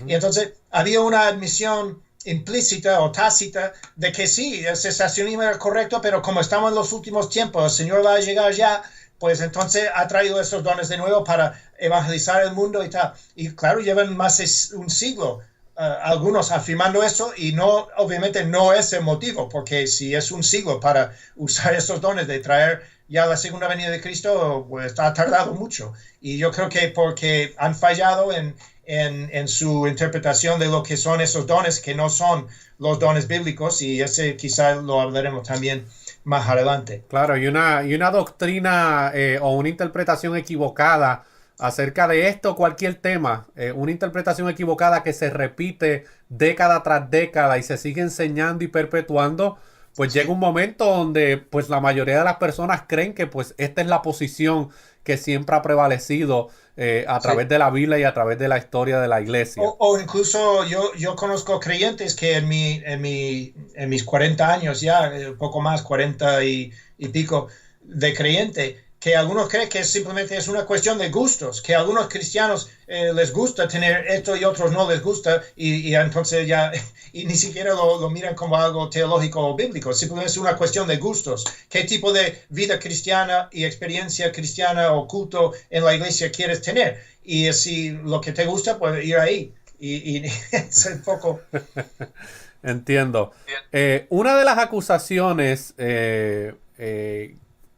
Y entonces había una admisión implícita o tácita de que sí, el cesacionismo era correcto, pero como estamos en los últimos tiempos, el Señor va a llegar ya, pues entonces ha traído esos dones de nuevo para evangelizar el mundo y tal. Y claro, llevan más de un siglo algunos afirmando eso, y no, obviamente no es el motivo, porque si es un siglo para usar esos dones de traer ya la segunda venida de Cristo, pues ha tardado mucho. Y yo creo que porque han fallado en su interpretación de lo que son esos dones, que no son los dones bíblicos, y ese quizás lo hablaremos también más adelante. Claro, y una doctrina o una interpretación equivocada acerca de esto, cualquier tema, una interpretación equivocada que se repite década tras década y se sigue enseñando y perpetuando, pues llega un momento donde pues la mayoría de las personas creen que pues esta es la posición que siempre ha prevalecido a través de la Biblia y a través de la historia de la iglesia. O incluso yo conozco creyentes que en mis 40 años ya, poco más, 40 y pico de creyente, que algunos creen que simplemente es una cuestión de gustos, que a algunos cristianos les gusta tener esto y otros no les gusta, y entonces ya y ni siquiera lo miran como algo teológico o bíblico, simplemente es una cuestión de gustos. ¿Qué tipo de vida cristiana y experiencia cristiana o culto en la iglesia quieres tener? Y si lo que te gusta, pues ir ahí. Y es un poco... Entiendo. Una de las acusaciones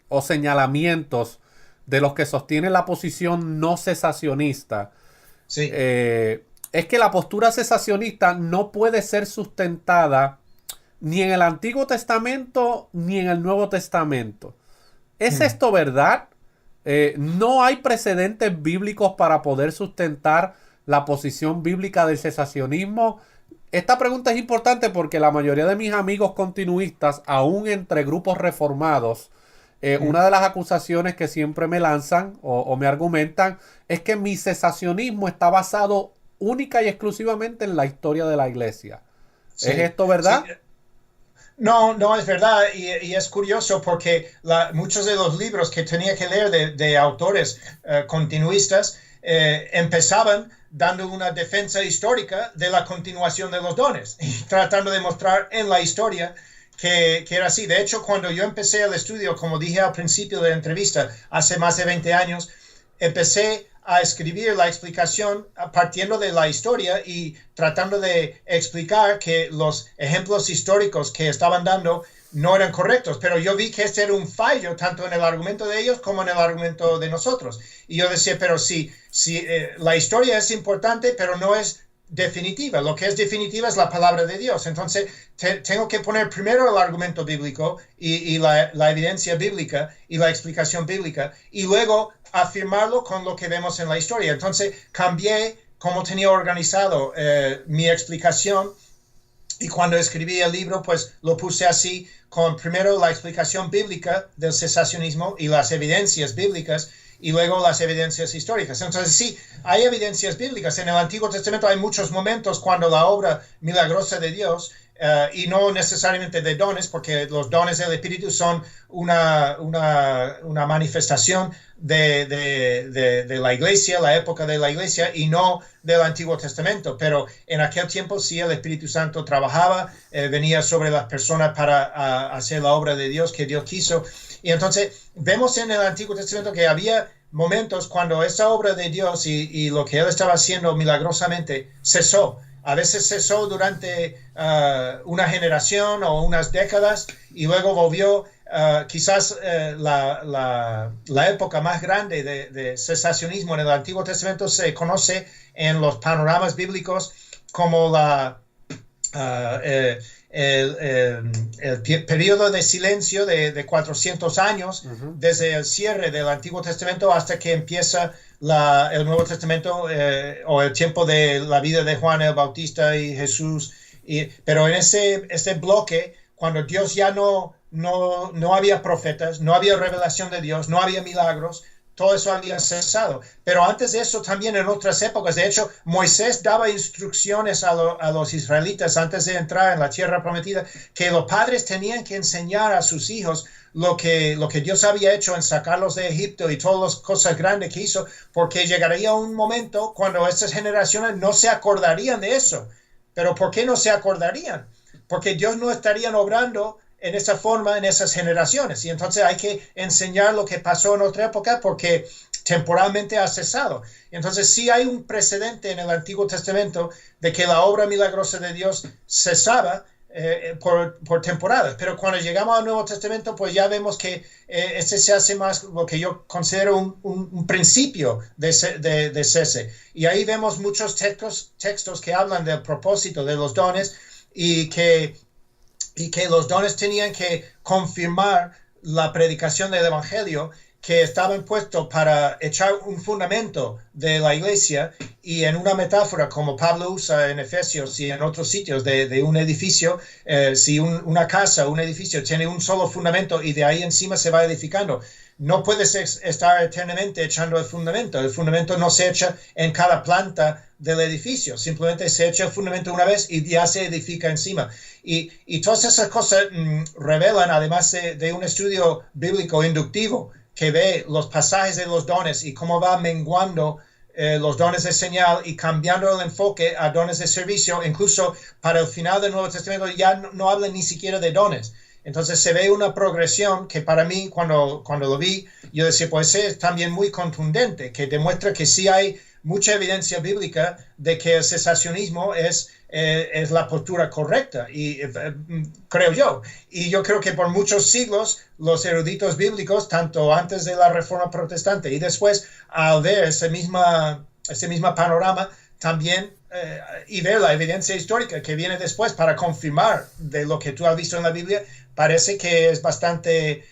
o señalamientos de los que sostienen la posición no cesacionista, sí, es que la postura cesacionista no puede ser sustentada ni en el Antiguo Testamento ni en el Nuevo Testamento. ¿Es esto verdad? ¿No hay precedentes bíblicos para poder sustentar la posición bíblica del cesacionismo? Esta pregunta es importante porque la mayoría de mis amigos continuistas, aún entre grupos reformados, una de las acusaciones que siempre me lanzan o me argumentan es que mi cesacionismo está basado única y exclusivamente en la historia de la iglesia. Sí. ¿Es esto verdad? Sí. No es verdad, y es curioso porque muchos de los libros que tenía que leer de autores continuistas empezaban dando una defensa histórica de la continuación de los dones y tratando de mostrar en la historia que era así. De hecho, cuando yo empecé el estudio, como dije al principio de la entrevista, hace más de 20 años, empecé a escribir la explicación partiendo de la historia y tratando de explicar que los ejemplos históricos que estaban dando no eran correctos, pero yo vi que este era un fallo tanto en el argumento de ellos como en el argumento de nosotros. Y yo decía, pero si la historia es importante, pero no es definitiva. Lo que es definitiva es la palabra de Dios. Entonces, tengo que poner primero el argumento bíblico y la evidencia bíblica y la explicación bíblica, y luego afirmarlo con lo que vemos en la historia. Entonces, cambié cómo tenía organizado mi explicación, y cuando escribí el libro, pues lo puse así, con primero la explicación bíblica del cesacionismo y las evidencias bíblicas, y luego las evidencias históricas. Entonces, sí, hay evidencias bíblicas. En el Antiguo Testamento hay muchos momentos cuando la obra milagrosa de Dios, y no necesariamente de dones, porque los dones del Espíritu son una manifestación de la iglesia, la época de la iglesia, y no del Antiguo Testamento. Pero en aquel tiempo sí el Espíritu Santo trabajaba, venía sobre las personas para hacer la obra de Dios que Dios quiso. Y entonces vemos en el Antiguo Testamento que había momentos cuando esa obra de Dios y lo que Él estaba haciendo milagrosamente cesó. A veces cesó durante una generación o unas décadas, y luego volvió. Quizás la época más grande de cesacionismo en el Antiguo Testamento se conoce en los panoramas bíblicos como el periodo de silencio de 400 años, desde el cierre del Antiguo Testamento hasta que empieza el Nuevo Testamento, o el tiempo de la vida de Juan el Bautista y Jesús. Pero en ese bloque, cuando Dios ya no había profetas, no había revelación de Dios, no había milagros, todo eso había cesado. Pero antes de eso, también en otras épocas, de hecho, Moisés daba instrucciones a los israelitas antes de entrar en la tierra prometida, que los padres tenían que enseñar a sus hijos lo que Dios había hecho en sacarlos de Egipto y todas las cosas grandes que hizo, porque llegaría un momento cuando estas generaciones no se acordarían de eso. ¿Pero por qué no se acordarían? Porque Dios no estaría obrando en esa forma en esas generaciones, y entonces hay que enseñar lo que pasó en otra época porque temporalmente ha cesado. Entonces sí hay un precedente en el Antiguo Testamento de que la obra milagrosa de Dios cesaba por temporadas, pero cuando llegamos al Nuevo Testamento, pues ya vemos que este se hace más lo que yo considero un principio de cese, y ahí vemos muchos textos que hablan del propósito de los dones, y que los dones tenían que confirmar la predicación del Evangelio, que estaban puestos para echar un fundamento de la iglesia, y en una metáfora como Pablo usa en Efesios y en otros sitios de un edificio, si una casa, un edificio tiene un solo fundamento y de ahí encima se va edificando, no puedes estar eternamente echando el fundamento no se echa en cada planta del edificio, simplemente se echa el fundamento una vez y ya se edifica encima. Y todas esas cosas revelan, además de un estudio bíblico inductivo que ve los pasajes de los dones y cómo va menguando los dones de señal y cambiando el enfoque a dones de servicio. Incluso para el final del Nuevo Testamento ya no hablan ni siquiera de dones. Entonces se ve una progresión que para mí, cuando lo vi, yo decía, pues es también muy contundente, que demuestra que sí hay mucha evidencia bíblica de que el cesacionismo es la postura correcta, y creo yo. Y yo creo que por muchos siglos los eruditos bíblicos, tanto antes de la Reforma Protestante y después, al ver ese mismo panorama, también y ver la evidencia histórica que viene después para confirmar de lo que tú has visto en la Biblia, parece que es bastante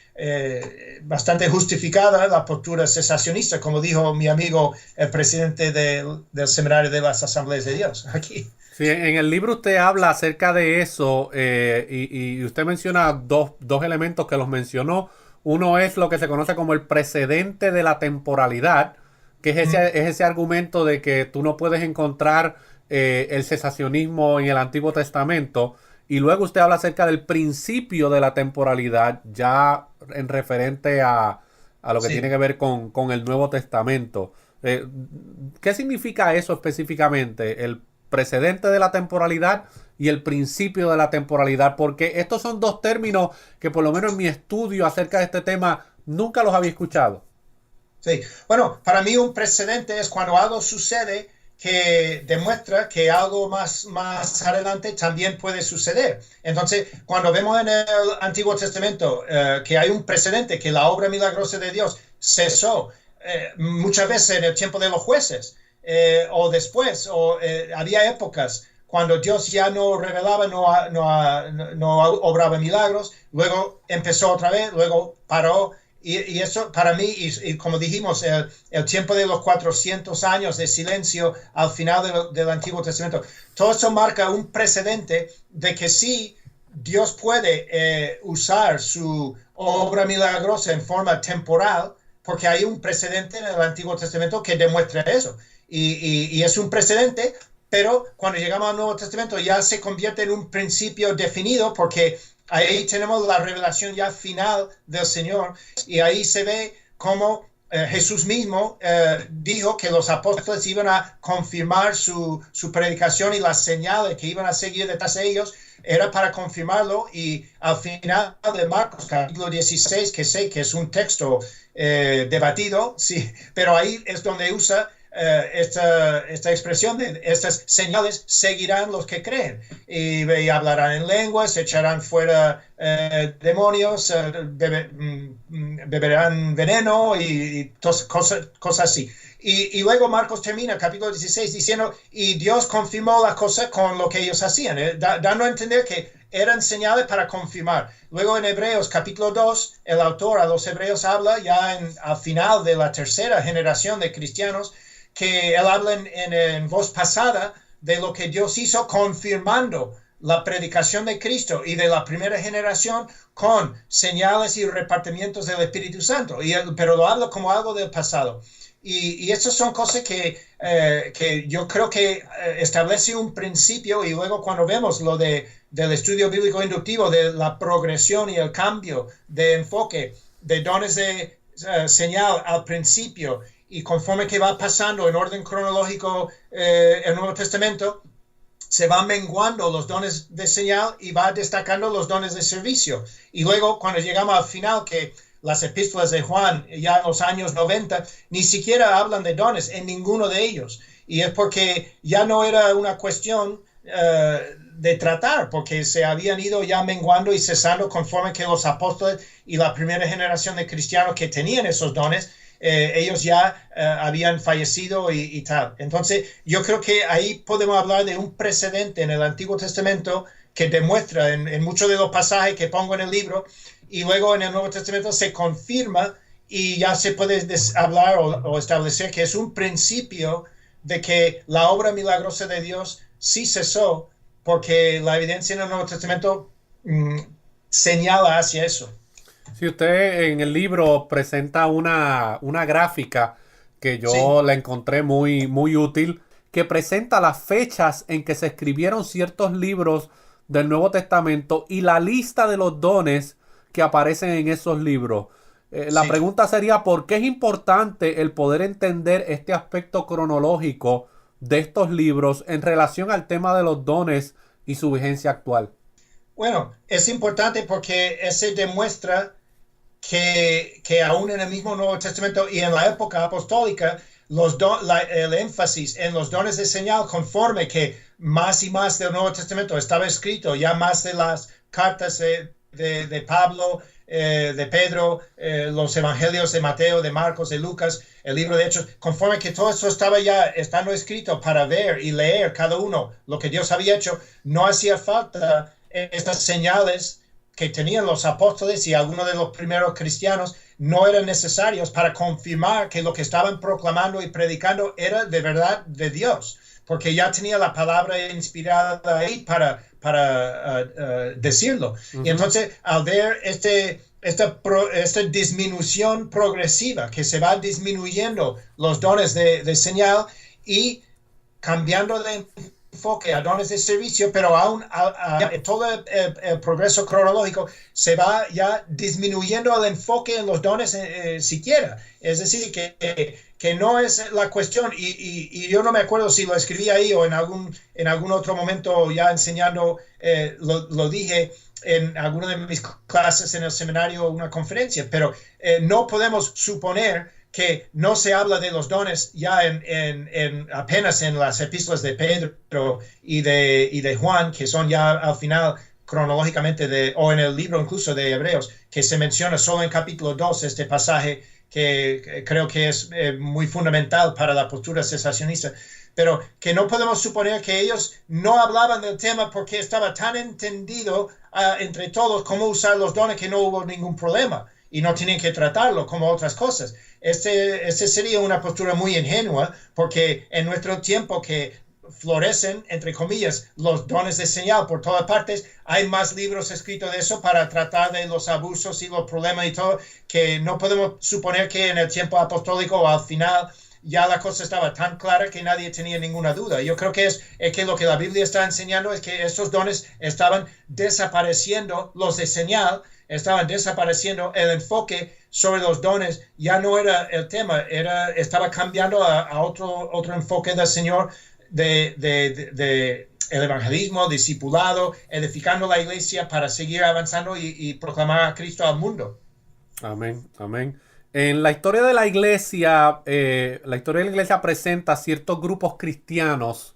justificada la postura cesacionista, como dijo mi amigo, el presidente del Seminario de las Asambleas de Dios aquí. Sí, en el libro usted habla acerca de eso, y usted menciona dos elementos que los mencionó. Uno es lo que se conoce como el precedente de la temporalidad, que es ese argumento de que tú no puedes encontrar el cesacionismo en el Antiguo Testamento. Y luego usted habla acerca del principio de la temporalidad, ya en referente a lo que tiene que ver con el Nuevo Testamento. ¿Qué significa eso específicamente? El precedente de la temporalidad y el principio de la temporalidad, porque estos son dos términos que por lo menos en mi estudio acerca de este tema nunca los había escuchado. Sí, bueno, para mí un precedente es cuando algo sucede que demuestra que algo más adelante también puede suceder. Entonces, cuando vemos en el Antiguo Testamento que hay un precedente, que la obra milagrosa de Dios cesó, muchas veces en el tiempo de los jueces, o después, había épocas cuando Dios ya no revelaba, no obraba milagros, luego empezó otra vez, luego paró. Y eso para mí, y como dijimos, el tiempo de los 400 años de silencio al final del Antiguo Testamento, todo eso marca un precedente de que sí, Dios puede usar su obra milagrosa en forma temporal, porque hay un precedente en el Antiguo Testamento que demuestra eso. Y es un precedente, pero cuando llegamos al Nuevo Testamento ya se convierte en un principio definido, porque ahí tenemos la revelación ya final del Señor, y ahí se ve cómo Jesús mismo dijo que los apóstoles iban a confirmar su predicación, y las señales que iban a seguir detrás de ellos era para confirmarlo. Y al final de Marcos capítulo 16, que sé que es un texto debatido, sí, pero ahí es donde usa esta expresión de estas señales seguirán los que creen, y hablarán en lenguas, echarán fuera demonios, beberán veneno y cosas así. Y luego Marcos termina capítulo 16 diciendo, y Dios confirmó la cosa con lo que ellos hacían, dando a entender que eran señales para confirmar. Luego en Hebreos capítulo 2, el autor a los hebreos habla ya al final de la tercera generación de cristianos, que él habla en voz pasada de lo que Dios hizo confirmando la predicación de Cristo y de la primera generación con señales y repartimientos del Espíritu Santo, pero lo habla como algo del pasado. Y estas son cosas que yo creo que establece un principio, y luego cuando vemos lo del estudio bíblico inductivo, de la progresión y el cambio de enfoque, de dones de señal al principio, y conforme que va pasando en orden cronológico el Nuevo Testamento, se van menguando los dones de señal y va destacando los dones de servicio. Y luego cuando llegamos al final, que las epístolas de Juan, ya en los años 90, ni siquiera hablan de dones en ninguno de ellos. Y es porque ya no era una cuestión de tratar, porque se habían ido ya menguando y cesando conforme que los apóstoles y la primera generación de cristianos que tenían esos dones, ellos ya habían fallecido y tal. Entonces, yo creo que ahí podemos hablar de un precedente en el Antiguo Testamento que demuestra en muchos de los pasajes que pongo en el libro, y luego en el Nuevo Testamento se confirma, y ya se puede hablar o establecer que es un principio de que la obra milagrosa de Dios sí cesó, porque la evidencia en el Nuevo Testamento señala hacia eso. Si usted en el libro presenta una gráfica que yo Sí. la encontré muy útil, que presenta las fechas en que se escribieron ciertos libros del Nuevo Testamento y la lista de los dones que aparecen en esos libros. La Sí. pregunta sería, ¿por qué es importante el poder entender este aspecto cronológico de estos libros en relación al tema de los dones y su vigencia actual? Bueno, es importante porque ese demuestra que aún en el mismo Nuevo Testamento y en la época apostólica, el énfasis en los dones de señal, conforme que más y más del Nuevo Testamento estaba escrito, ya más de las cartas de Pablo, de Pedro, los evangelios de Mateo, de Marcos, de Lucas, el libro de Hechos, conforme que todo eso estaba ya estando escrito para ver y leer cada uno lo que Dios había hecho, no hacía falta estas señales que tenían los apóstoles y algunos de los primeros cristianos, no eran necesarios para confirmar que lo que estaban proclamando y predicando era de verdad de Dios, porque ya tenía la palabra inspirada ahí para decirlo. Y entonces, al ver esta disminución progresiva, que se va disminuyendo los dones de señal y cambiando de enfoque a dones de servicio, pero aún todo el progreso cronológico se va ya disminuyendo el enfoque en los dones siquiera. Es decir, que no es la cuestión, y yo no me acuerdo si lo escribí ahí o en algún otro momento ya enseñando, lo dije en alguna de mis clases en el seminario, una conferencia, pero no podemos suponer que no se habla de los dones ya apenas en las epístolas de Pedro y de Juan, que son ya al final cronológicamente o en el libro incluso de Hebreos, que se menciona solo en capítulo 2 este pasaje que creo que es muy fundamental para la postura cesacionista, pero que no podemos suponer que ellos no hablaban del tema porque estaba tan entendido entre todos cómo usar los dones que no hubo ningún problema y no tienen que tratarlo como otras cosas. Este sería una postura muy ingenua, porque en nuestro tiempo que florecen, entre comillas, los dones de señal por todas partes, hay más libros escritos de eso para tratar de los abusos y los problemas y todo, que no podemos suponer que en el tiempo apostólico o al final ya la cosa estaba tan clara que nadie tenía ninguna duda. Yo creo que es que lo que la Biblia está enseñando es que estos dones estaban desapareciendo, los de señal, estaban desapareciendo, el enfoque sobre los dones ya no era el tema, estaba cambiando a otro enfoque del Señor de el evangelismo, discipulado, edificando la iglesia para seguir avanzando y proclamar a Cristo al mundo. Amén, amén. En la historia de la iglesia presenta ciertos grupos cristianos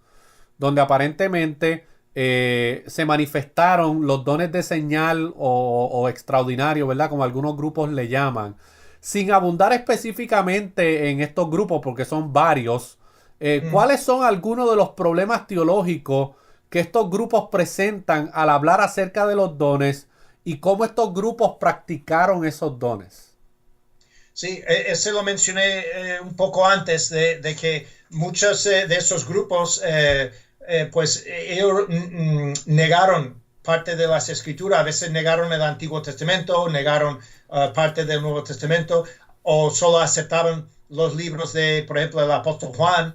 donde aparentemente se manifestaron los dones de señal o extraordinario, ¿verdad? Como algunos grupos le llaman. Sin abundar específicamente en estos grupos, porque son varios, ¿cuáles son algunos de los problemas teológicos que estos grupos presentan al hablar acerca de los dones y cómo estos grupos practicaron esos dones? Sí, ese lo mencioné un poco antes de que muchos de esos grupos pues ellos negaron parte de las escrituras, a veces negaron el Antiguo Testamento, negaron parte del Nuevo Testamento, o solo aceptaban los libros de, por ejemplo, el apóstol Juan.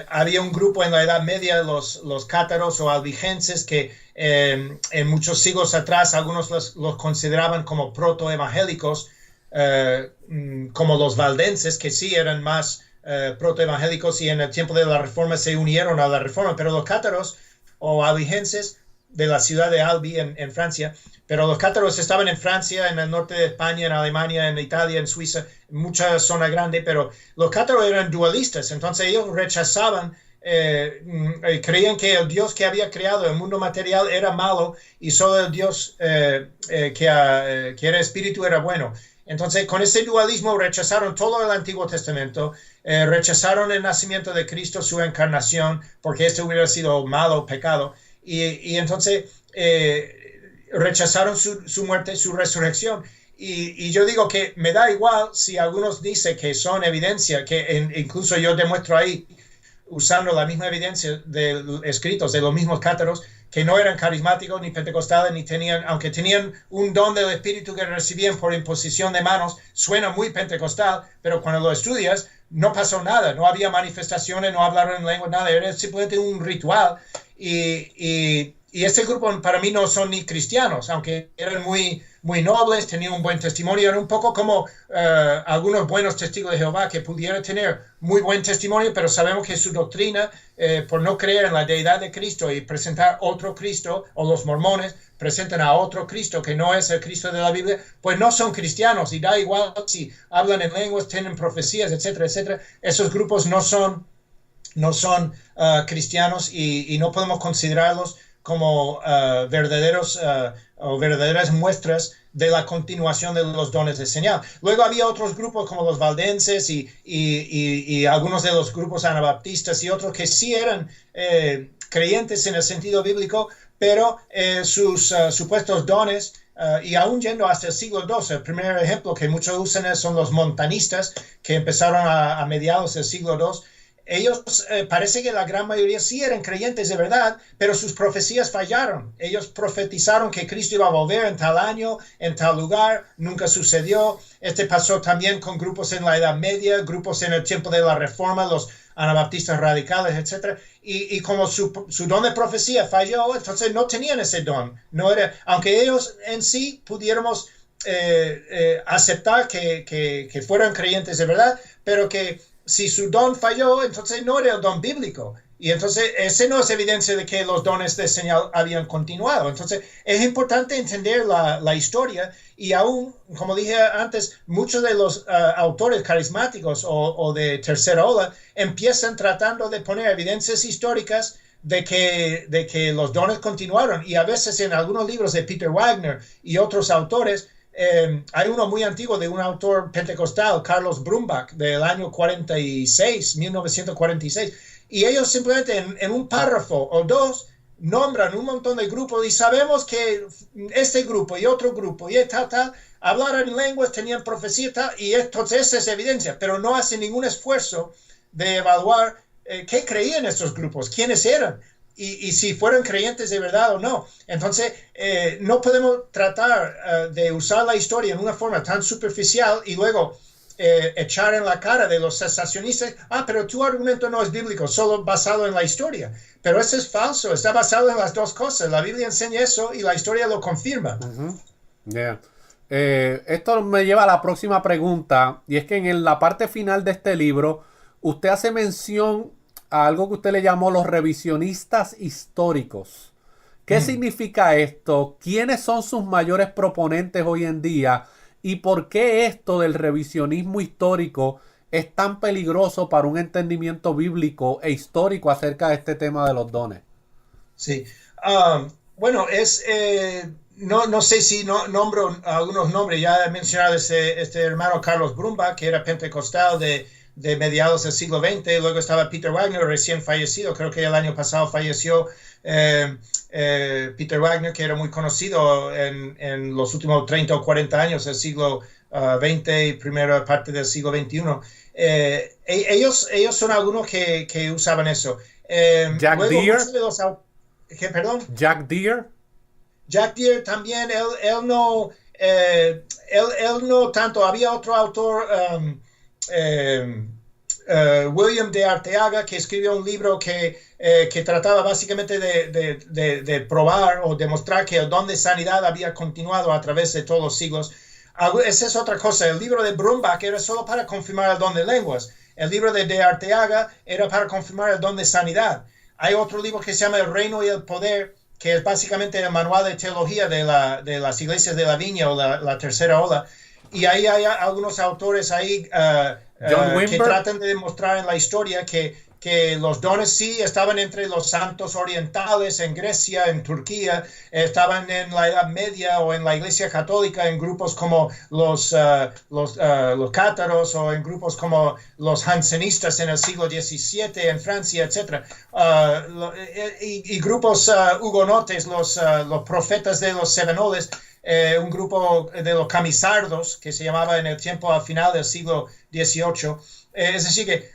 Había un grupo en la Edad Media, los cátaros o albigenses, que en muchos siglos atrás algunos los consideraban como protoevangélicos, como los valdenses, que sí eran más protoevangélicos y en el tiempo de la Reforma se unieron a la Reforma, pero los cátaros o albigenses de la ciudad de Albi en Francia, pero los cátaros estaban en Francia, en el norte de España, en Alemania, en Italia, en Suiza, en mucha zona grande, pero los cátaros eran dualistas, entonces ellos rechazaban, creían que el Dios que había creado el mundo material era malo y solo el Dios que era espíritu era bueno. Entonces, con ese dualismo rechazaron todo el Antiguo Testamento, rechazaron el nacimiento de Cristo, su encarnación, porque este hubiera sido malo, pecado, y entonces rechazaron su muerte, su resurrección. Y yo digo que me da igual si algunos dicen que son evidencia, que incluso yo demuestro ahí, usando la misma evidencia de escritos de los mismos cátaros, que no eran carismáticos ni pentecostales, ni tenían, aunque tenían un don del Espíritu que recibían por imposición de manos, suena muy pentecostal, pero cuando lo estudias, no pasó nada, no había manifestaciones, no hablaron en lengua, nada, era simplemente un ritual. Y este grupo para mí no son ni cristianos, aunque eran muy nobles, tenían un buen testimonio, eran un poco como algunos buenos testigos de Jehová que pudieran tener muy buen testimonio, pero sabemos que su doctrina, por no creer en la deidad de Cristo y presentar otro Cristo, o los mormones presentan a otro Cristo que no es el Cristo de la Biblia, pues no son cristianos y da igual si hablan en lenguas, tienen profecías, etcétera, etcétera. Esos grupos no son cristianos y no podemos considerarlos como verdaderos o verdaderas muestras de la continuación de los dones de señal. Luego había otros grupos como los valdenses y algunos de los grupos anabaptistas y otros que sí eran creyentes en el sentido bíblico, pero sus supuestos dones, y aún yendo hasta el siglo II, el primer ejemplo que muchos usan son los montanistas, que empezaron a mediados del siglo II. Ellos parece que la gran mayoría sí eran creyentes de verdad, pero sus profecías fallaron. Ellos profetizaron que Cristo iba a volver en tal año, en tal lugar, nunca sucedió. Pasó también con grupos en la Edad Media, grupos en el tiempo de la Reforma, los anabaptistas radicales, etc. Y como su don de profecía falló, entonces no tenían ese don. Aunque ellos en sí pudiéramos aceptar que fueran creyentes de verdad, pero que si su don falló, entonces no era el don bíblico. Y entonces, ese no es evidencia de que los dones de señal habían continuado. Entonces, es importante entender la historia y aún, como dije antes, muchos de los autores carismáticos o de tercera ola empiezan tratando de poner evidencias históricas de que los dones continuaron. Y a veces en algunos libros de Peter Wagner y otros autores, hay uno muy antiguo de un autor pentecostal, Carlos Brumbach, del año 1946, y ellos simplemente en un párrafo o dos nombran un montón de grupos y sabemos que este grupo y otro grupo y tal, hablaron en lenguas, tenían profecía tal, y entonces esa es evidencia, pero no hacen ningún esfuerzo de evaluar qué creían estos grupos, quiénes eran. Y si fueron creyentes de verdad o no. Entonces, no podemos tratar de usar la historia en una forma tan superficial y luego echar en la cara de los cesacionistas, pero tu argumento no es bíblico, solo basado en la historia. Pero eso es falso, está basado en las dos cosas. La Biblia enseña eso y la historia lo confirma. Yeah. Esto me lleva a la próxima pregunta, y es que en la parte final de este libro, usted hace mención a algo que usted le llamó los revisionistas históricos. ¿Qué significa esto? ¿Quiénes son sus mayores proponentes hoy en día? ¿Y por qué esto del revisionismo histórico es tan peligroso para un entendimiento bíblico e histórico acerca de este tema de los dones? Sí. Bueno, no sé si nombro algunos nombres. Ya he mencionado este hermano Carlos Brumbach, que era pentecostal de mediados del siglo XX. Luego estaba Peter Wagner, recién fallecido, creo que el año pasado falleció. Peter Wagner, que era muy conocido en los últimos 30 o 40 años del siglo XX y primera parte del siglo XXI. Ellos son algunos que usaban eso. Jack Deere. ¿Perdón? Jack Deere. Jack Deere también, él no tanto. Había otro autor, William de Arteaga, que escribió un libro que trataba básicamente de probar o demostrar que el don de sanidad había continuado a través de todos los siglos. Esa es otra cosa. El libro de Brumbach era solo para confirmar el don de lenguas. El libro de Arteaga era para confirmar el don de sanidad. Hay otro libro que se llama El Reino y el Poder, que es básicamente el manual de teología de las iglesias de la viña o la tercera ola. Y ahí hay algunos autores ahí que tratan de demostrar en la historia que los dones sí estaban entre los santos orientales en Grecia, en Turquía, estaban en la Edad Media o en la Iglesia Católica en grupos como los cátaros o en grupos como los jansenistas en el siglo XVII en Francia, etc. Y grupos hugonotes, los profetas de los Seminoles, un grupo de los camisardos que se llamaba en el tiempo al final del siglo XVIII. Es decir que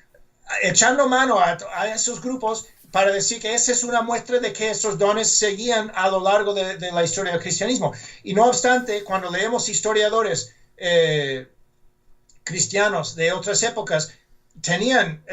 echando mano a esos grupos para decir que esa es una muestra de que esos dones seguían a lo largo de la historia del cristianismo. Y no obstante, cuando leemos historiadores cristianos de otras épocas, tenían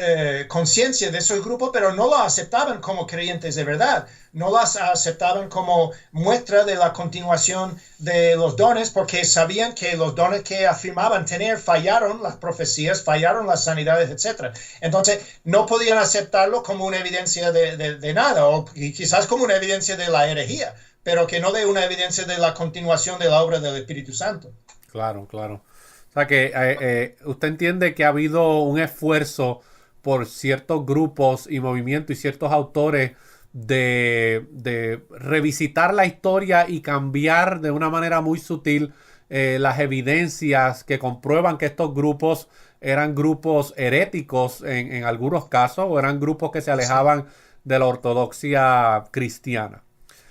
conciencia de esos grupos, pero no lo aceptaban como creyentes de verdad. No las aceptaban como muestra de la continuación de los dones, porque sabían que los dones que afirmaban tener fallaron, las profecías fallaron, las sanidades, etc. Entonces, no podían aceptarlo como una evidencia de nada, o quizás como una evidencia de la herejía, pero que no de una evidencia de la continuación de la obra del Espíritu Santo. Claro, claro. O sea que usted entiende que ha habido un esfuerzo por ciertos grupos y movimientos y ciertos autores de revisitar la historia y cambiar de una manera muy sutil las evidencias que comprueban que estos grupos eran grupos heréticos en algunos casos, o eran grupos que se alejaban de la ortodoxia cristiana.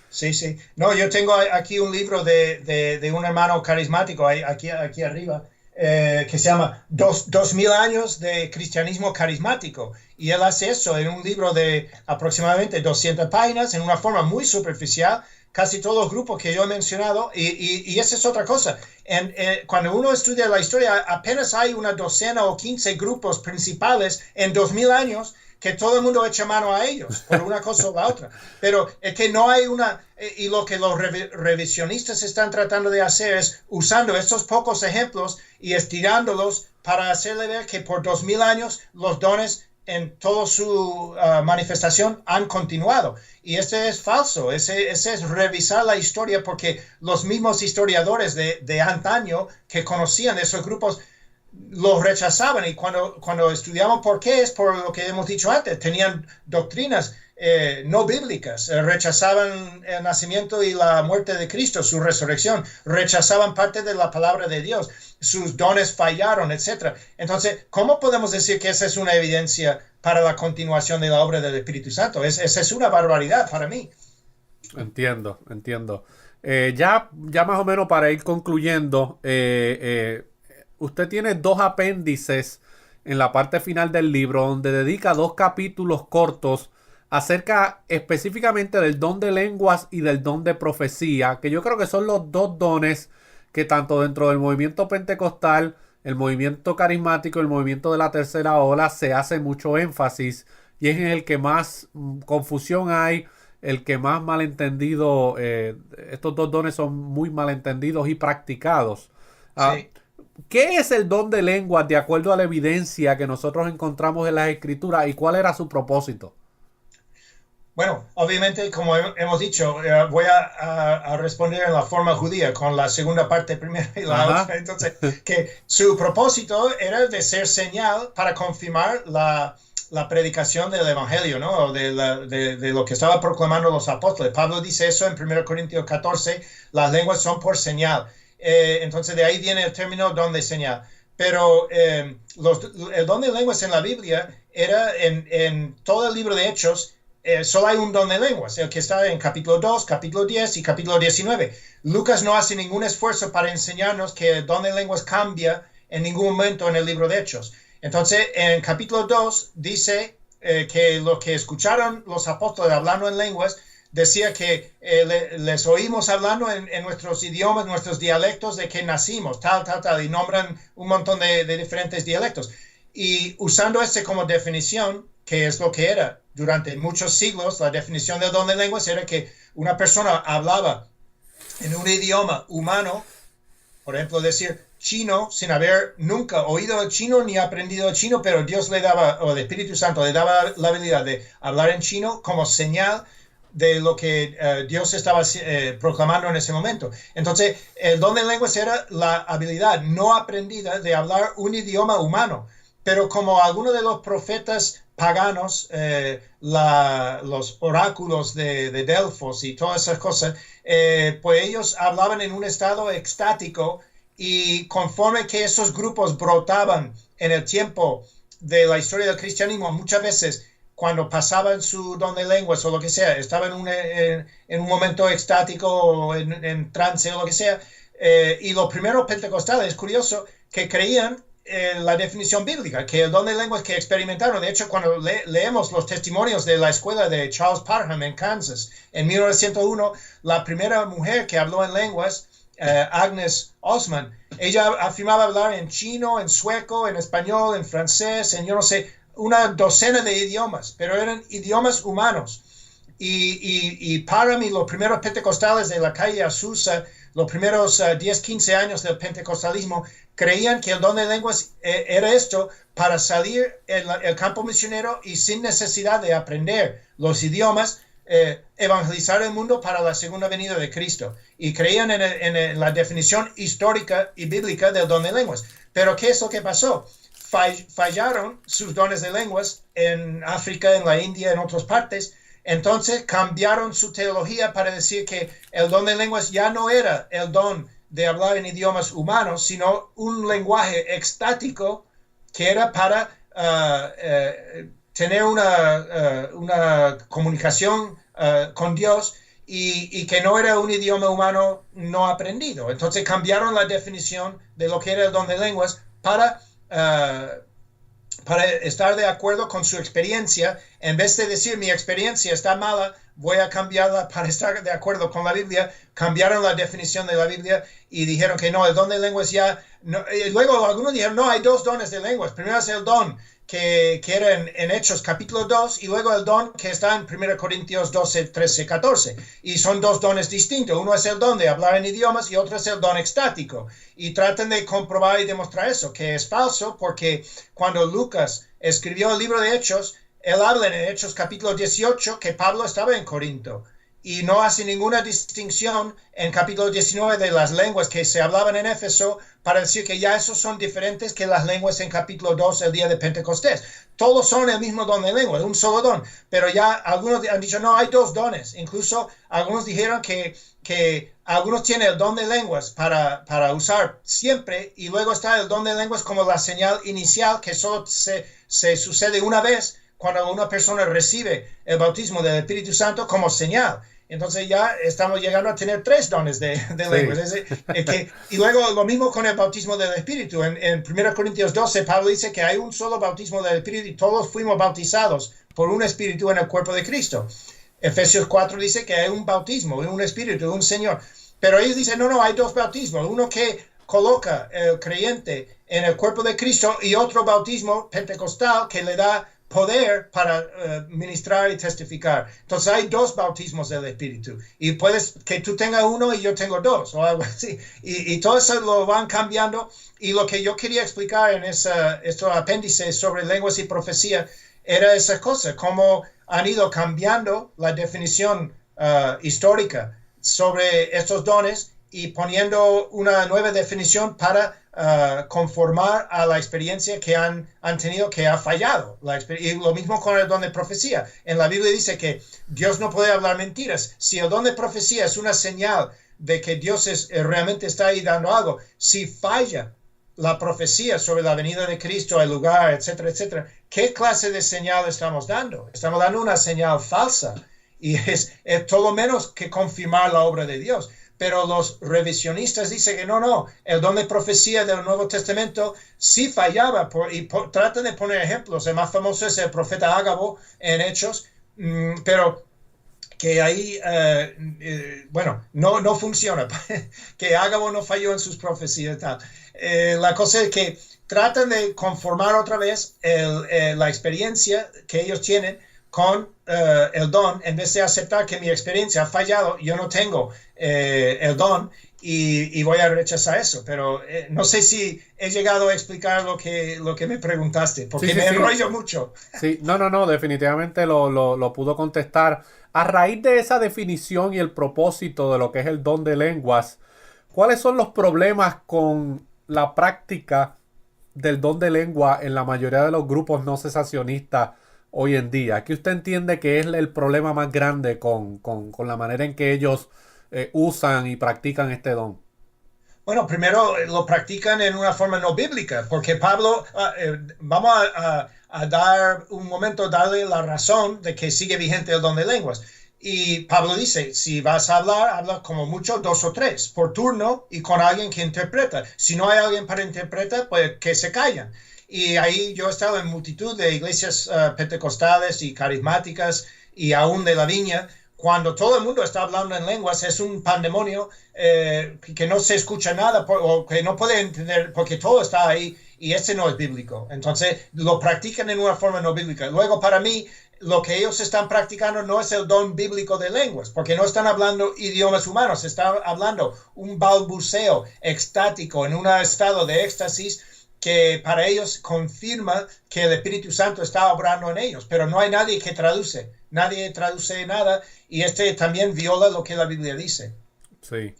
Sí, sí. No, yo tengo aquí un libro de un hermano carismático, aquí arriba, que se llama 2000 años de cristianismo carismático. Y él hace eso en un libro de aproximadamente 200 páginas, en una forma muy superficial, casi todos los grupos que yo he mencionado. Y esa es otra cosa. Cuando uno estudia la historia, apenas hay una docena o 15 grupos principales en 2000 años que todo el mundo echa mano a ellos, por una cosa o la otra. Pero es que no hay y lo que los revisionistas están tratando de hacer es usando estos pocos ejemplos y estirándolos para hacerle ver que por 2000 años los dones en toda su manifestación han continuado. Y ese es falso, ese es revisar la historia, porque los mismos historiadores de antaño que conocían esos grupos los rechazaban, y cuando estudiamos por qué, es por lo que hemos dicho antes, tenían doctrinas no bíblicas, rechazaban el nacimiento y la muerte de Cristo, su resurrección, rechazaban parte de la palabra de Dios, sus dones fallaron, etc. Entonces, ¿cómo podemos decir que esa es una evidencia para la continuación de la obra del Espíritu Santo? Esa es una barbaridad para mí. Entiendo. Ya más o menos para ir concluyendo, usted tiene 2 apéndices en la parte final del libro donde dedica 2 capítulos cortos acerca específicamente del don de lenguas y del don de profecía, que yo creo que son los 2 dones que tanto dentro del movimiento pentecostal, el movimiento carismático, el movimiento de la tercera ola, se hace mucho énfasis, y es en el que más confusión hay, el que más malentendido, estos 2 dones son muy malentendidos y practicados. Sí. ¿Qué es el don de lenguas de acuerdo a la evidencia que nosotros encontramos en las Escrituras, y cuál era su propósito? Bueno, obviamente, como hemos dicho, voy a responder en la forma judía, con la segunda parte primero y la otra. Entonces, que su propósito era de ser señal para confirmar la predicación del Evangelio, ¿no? De lo que estaban proclamando los apóstoles. Pablo dice eso en 1 Corintios 14, las lenguas son por señal. Entonces, de ahí viene el término don de señal. Pero el don de lenguas en la Biblia era en todo el libro de Hechos. Solo hay un don de lenguas, el que está en capítulo 2, capítulo 10 y capítulo 19. Lucas no hace ningún esfuerzo para enseñarnos que el don de lenguas cambia en ningún momento en el libro de Hechos. Entonces, en capítulo 2 dice que lo que escucharon los apóstoles hablando en lenguas, decía que les oímos hablando en nuestros idiomas, nuestros dialectos de que nacimos, tal, y nombran un montón de diferentes dialectos. Y usando este como definición, que es lo que era durante muchos siglos, la definición del don de lenguas era que una persona hablaba en un idioma humano, por ejemplo, decir chino, sin haber nunca oído el chino ni aprendido el chino, pero Dios le daba, o el Espíritu Santo le daba la habilidad de hablar en chino como señal de lo que Dios estaba proclamando en ese momento. Entonces, el don de lenguas era la habilidad no aprendida de hablar un idioma humano. Pero como algunos de los profetas paganos, los oráculos de Delfos y todas esas cosas, pues ellos hablaban en un estado extático, y conforme que esos grupos brotaban en el tiempo de la historia del cristianismo, muchas veces cuando pasaban su don de lenguas o lo que sea, estaban en un momento extático o en trance o lo que sea, y los primeros pentecostales, es curioso, que creían la definición bíblica, que el don de lenguas que experimentaron. De hecho, cuando leemos los testimonios de la escuela de Charles Parham en Kansas, en 1901, la primera mujer que habló en lenguas, Agnes Osman, ella afirmaba hablar en chino, en sueco, en español, en francés, en yo no sé, una docena de idiomas, pero eran idiomas humanos. Y Parham y los primeros pentecostales de la calle Azusa, los primeros 10, 15 años del pentecostalismo, creían que el don de lenguas era esto para salir el campo misionero y sin necesidad de aprender los idiomas, evangelizar el mundo para la segunda venida de Cristo. Y creían en la definición histórica y bíblica del don de lenguas. Pero ¿qué es lo que pasó? Fallaron sus dones de lenguas en África, en la India, en otras partes. Entonces cambiaron su teología para decir que el don de lenguas ya no era el don de hablar en idiomas humanos, sino un lenguaje extático que era para tener una comunicación con Dios, y que no era un idioma humano no aprendido. Entonces cambiaron la definición de lo que era el don de lenguas para estar de acuerdo con su experiencia. En vez de decir mi experiencia está mala, voy a cambiarla para estar de acuerdo con la Biblia, cambiaron la definición de la Biblia y dijeron que no, el don de lenguas ya no. Y luego algunos dijeron, no, hay 2 dones de lenguas. Primero es el don que era en Hechos capítulo 2 y luego el don que está en 1 Corintios 12, 13, 14. Y son dos dones distintos. Uno es el don de hablar en idiomas y otro es el don extático. Y tratan de comprobar y demostrar eso, que es falso, porque cuando Lucas escribió el libro de Hechos, él habla en Hechos capítulo 18 que Pablo estaba en Corinto. Y no hace ninguna distinción en capítulo 19 de las lenguas que se hablaban en Éfeso para decir que ya esos son diferentes que las lenguas en capítulo 2 el día de Pentecostés. Todos son el mismo don de lengua, un solo don. Pero ya algunos han dicho, no, hay dos dones. Incluso algunos dijeron que algunos tienen el don de lenguas para usar siempre y luego está el don de lenguas como la señal inicial que solo se sucede una vez cuando una persona recibe el bautismo del Espíritu Santo como señal. Entonces ya estamos llegando a tener tres dones de lenguas. Y luego lo mismo con el bautismo del Espíritu. En 1 Corintios 12, Pablo dice que hay un solo bautismo del Espíritu y todos fuimos bautizados por un Espíritu en el cuerpo de Cristo. Efesios 4 dice que hay un bautismo, un Espíritu, un Señor. Pero ellos dicen, no, hay dos bautismos. Uno que coloca el creyente en el cuerpo de Cristo y otro bautismo pentecostal que le da poder para ministrar y testificar. Entonces hay dos bautismos del Espíritu y puedes que tú tengas uno y yo tengo dos o algo así y todo eso lo van cambiando. Y lo que yo quería explicar en estos apéndices sobre lenguas y profecía era esa cosa, cómo han ido cambiando la definición histórica sobre estos dones y poniendo una nueva definición para conformar a la experiencia que han tenido que ha fallado. Y lo mismo con el don de profecía. En la Biblia dice que Dios no puede hablar mentiras. Si el don de profecía es una señal de que Dios realmente está ahí dando algo, si falla la profecía sobre la venida de Cristo, el lugar, etcétera, etcétera, ¿qué clase de señal estamos dando? Estamos dando una señal falsa y es todo menos que confirmar la obra de Dios. Pero los revisionistas dicen que no, el don de profecía del Nuevo Testamento sí fallaba tratan de poner ejemplos. El más famoso es el profeta Ágabo en Hechos, pero que ahí, no funciona, que Ágabo no falló en sus profecías y tal. La cosa es que tratan de conformar otra vez la experiencia que ellos tienen con el don, en vez de aceptar que mi experiencia ha fallado, yo no tengo el don y voy a rechazar eso. Pero no sé si he llegado a explicar lo que me preguntaste, porque me enrollo mucho. Sí, no, definitivamente lo pudo contestar. A raíz de esa definición y el propósito de lo que es el don de lenguas, ¿cuáles son los problemas con la práctica del don de lengua en la mayoría de los grupos no cesacionistas hoy en día? ¿Qué usted entiende que es el problema más grande con la manera en que ellos usan y practican este don? Bueno, primero lo practican en una forma no bíblica, porque Pablo, vamos a darle la razón de que sigue vigente el don de lenguas. Y Pablo dice, si vas a hablar, habla como mucho 2 o 3 por turno y con alguien que interpreta. Si no hay alguien para interpretar, pues que se callan. Y ahí yo he estado en multitud de iglesias pentecostales y carismáticas y aún de la Viña. Cuando todo el mundo está hablando en lenguas es un pandemonio que no se escucha nada o que no puede entender porque todo está ahí y ese no es bíblico. Entonces lo practican en una forma no bíblica. Luego para mí lo que ellos están practicando no es el don bíblico de lenguas porque no están hablando idiomas humanos, están hablando un balbuceo extático en un estado de éxtasis que para ellos confirma que el Espíritu Santo está obrando en ellos, pero no hay nadie que traduce. Nadie traduce nada y también viola lo que la Biblia dice. Sí.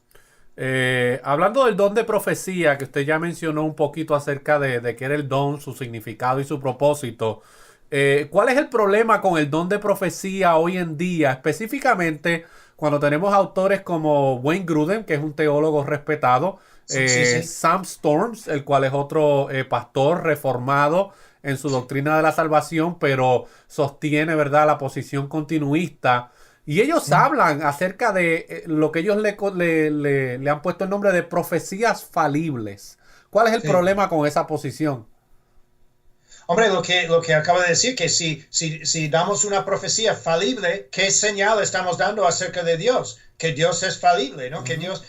Hablando del don de profecía, que usted ya mencionó un poquito acerca de qué era el don, su significado y su propósito, ¿cuál es el problema con el don de profecía hoy en día? Específicamente cuando tenemos autores como Wayne Grudem, que es un teólogo respetado, sí. Sam Storms, el cual es otro pastor reformado en su doctrina de la salvación, pero sostiene, ¿verdad?, la posición continuista. Y ellos hablan acerca de lo que ellos le han puesto el nombre de profecías falibles. ¿Cuál es el problema con esa posición? Hombre, lo que acabo de decir, que si damos una profecía falible, ¿qué señal estamos dando acerca de Dios? Que Dios es falible, ¿no? Que Dios...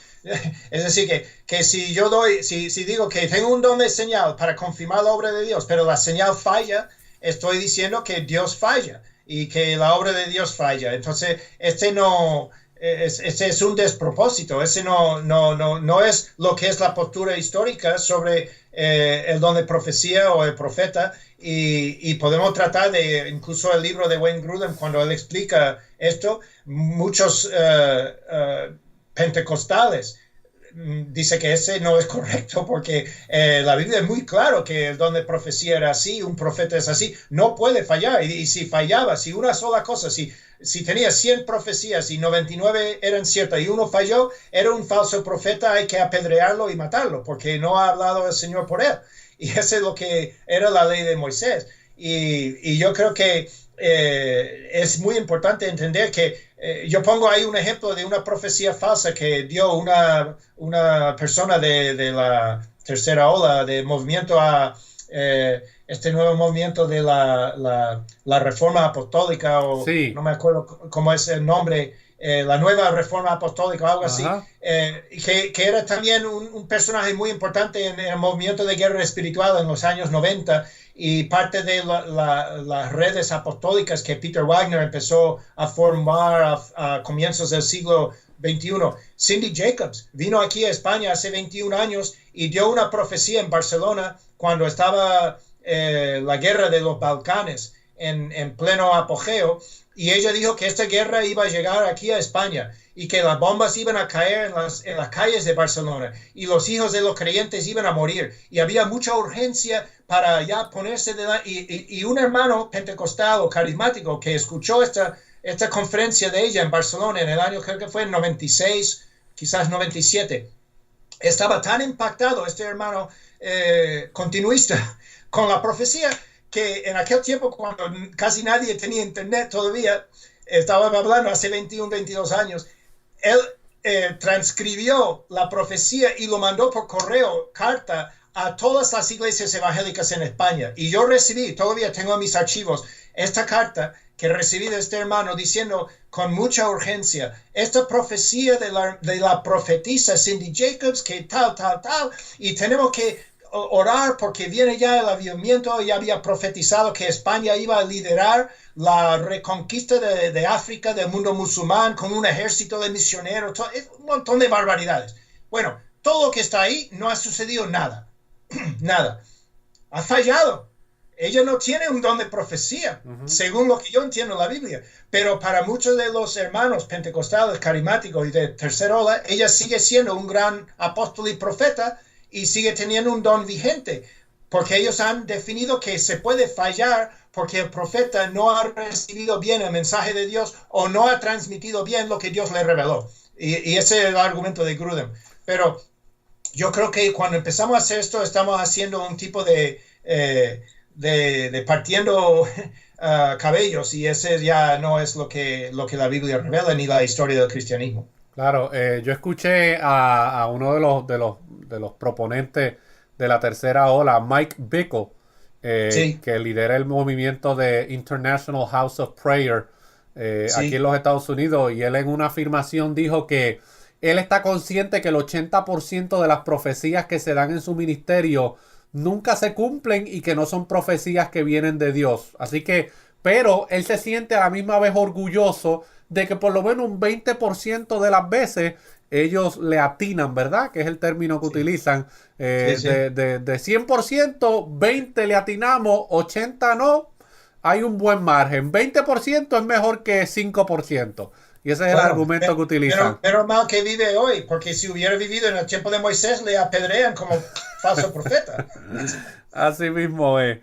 Es decir, que si yo si digo que tengo un don de señal para confirmar la obra de Dios, pero la señal falla, estoy diciendo que Dios falla y que la obra de Dios falla. Entonces, este es un despropósito. Ese no es lo que es la postura histórica sobre el don de profecía o el profeta. Y podemos tratar de, incluso el libro de Wayne Grudem, cuando él explica esto, muchos pentecostales dice que ese no es correcto porque la Biblia es muy claro que el don de profecía era así, un profeta es así, no puede fallar. Y si fallaba, si una sola cosa, si tenía 100 profecías y 99 eran ciertas y uno falló, era un falso profeta, hay que apedrearlo y matarlo porque no ha hablado el Señor por él. Y eso es lo que era la ley de Moisés. Y yo creo que es muy importante entender que yo pongo ahí un ejemplo de una profecía falsa que dio una persona de la tercera ola de movimiento a este nuevo movimiento de la reforma apostólica, o Sí. no me acuerdo cómo es el nombre, la nueva reforma apostólica o algo así, que era también un personaje muy importante en el movimiento de guerra espiritual en los años 90 y parte de las redes apostólicas que Peter Wagner empezó a formar a comienzos del siglo XXI. Cindy Jacobs vino aquí a España hace 21 años y dio una profecía en Barcelona cuando estaba la guerra de los Balcanes en pleno apogeo, y ella dijo que esta guerra iba a llegar aquí a España y que las bombas iban a caer en las calles de Barcelona y los hijos de los creyentes iban a morir y había mucha urgencia para ya ponerse de la... Y un hermano pentecostal o carismático que escuchó esta conferencia de ella en Barcelona en el año, creo que fue en 96, quizás 97, estaba tan impactado este hermano continuista con la profecía que en aquel tiempo, cuando casi nadie tenía internet todavía, estaba hablando hace 21, 22 años, él transcribió la profecía y lo mandó por correo, carta, a todas las iglesias evangélicas en España. Y yo recibí, todavía tengo en mis archivos, esta carta que recibí de este hermano diciendo con mucha urgencia, esta profecía de la profetisa Cindy Jacobs, que tal, y tenemos que orar porque viene ya el avivamiento. Y había profetizado que España iba a liderar la reconquista de África, del mundo musulmán, con un ejército de misioneros, un montón de barbaridades. Bueno, todo lo que está ahí no ha sucedido nada, nada. Ha fallado. Ella no tiene un don de profecía, según lo que yo entiendo en la Biblia, pero para muchos de los hermanos pentecostales, carismáticos y de tercera ola, ella sigue siendo un gran apóstol y profeta y sigue teniendo un don vigente, porque ellos han definido que se puede fallar porque el profeta no ha recibido bien el mensaje de Dios o no ha transmitido bien lo que Dios le reveló. Y ese es el argumento de Grudem. Pero yo creo que cuando empezamos a hacer esto, estamos haciendo un tipo de partiendo cabellos, y ese ya no es lo que la Biblia revela ni la historia del cristianismo. Claro, yo escuché a uno de los proponentes de la tercera ola, Mike Bickle, Sí. que lidera el movimiento de International House of Prayer Sí. aquí en los Estados Unidos, y él en una afirmación dijo que él está consciente que el 80% de las profecías que se dan en su ministerio nunca se cumplen y que no son profecías que vienen de Dios. Así que, pero él se siente a la misma vez orgulloso de que por lo menos un 20% de las veces ellos le atinan, ¿verdad? Que es el término que utilizan. Sí. De 100%, 20 le atinamos, 80 no. Hay un buen margen. 20% es mejor que 5%. Y ese es el argumento que utilizan. Pero mal que vive hoy, porque si hubiera vivido en el tiempo de Moisés, le apedrean como falso profeta. Así mismo es.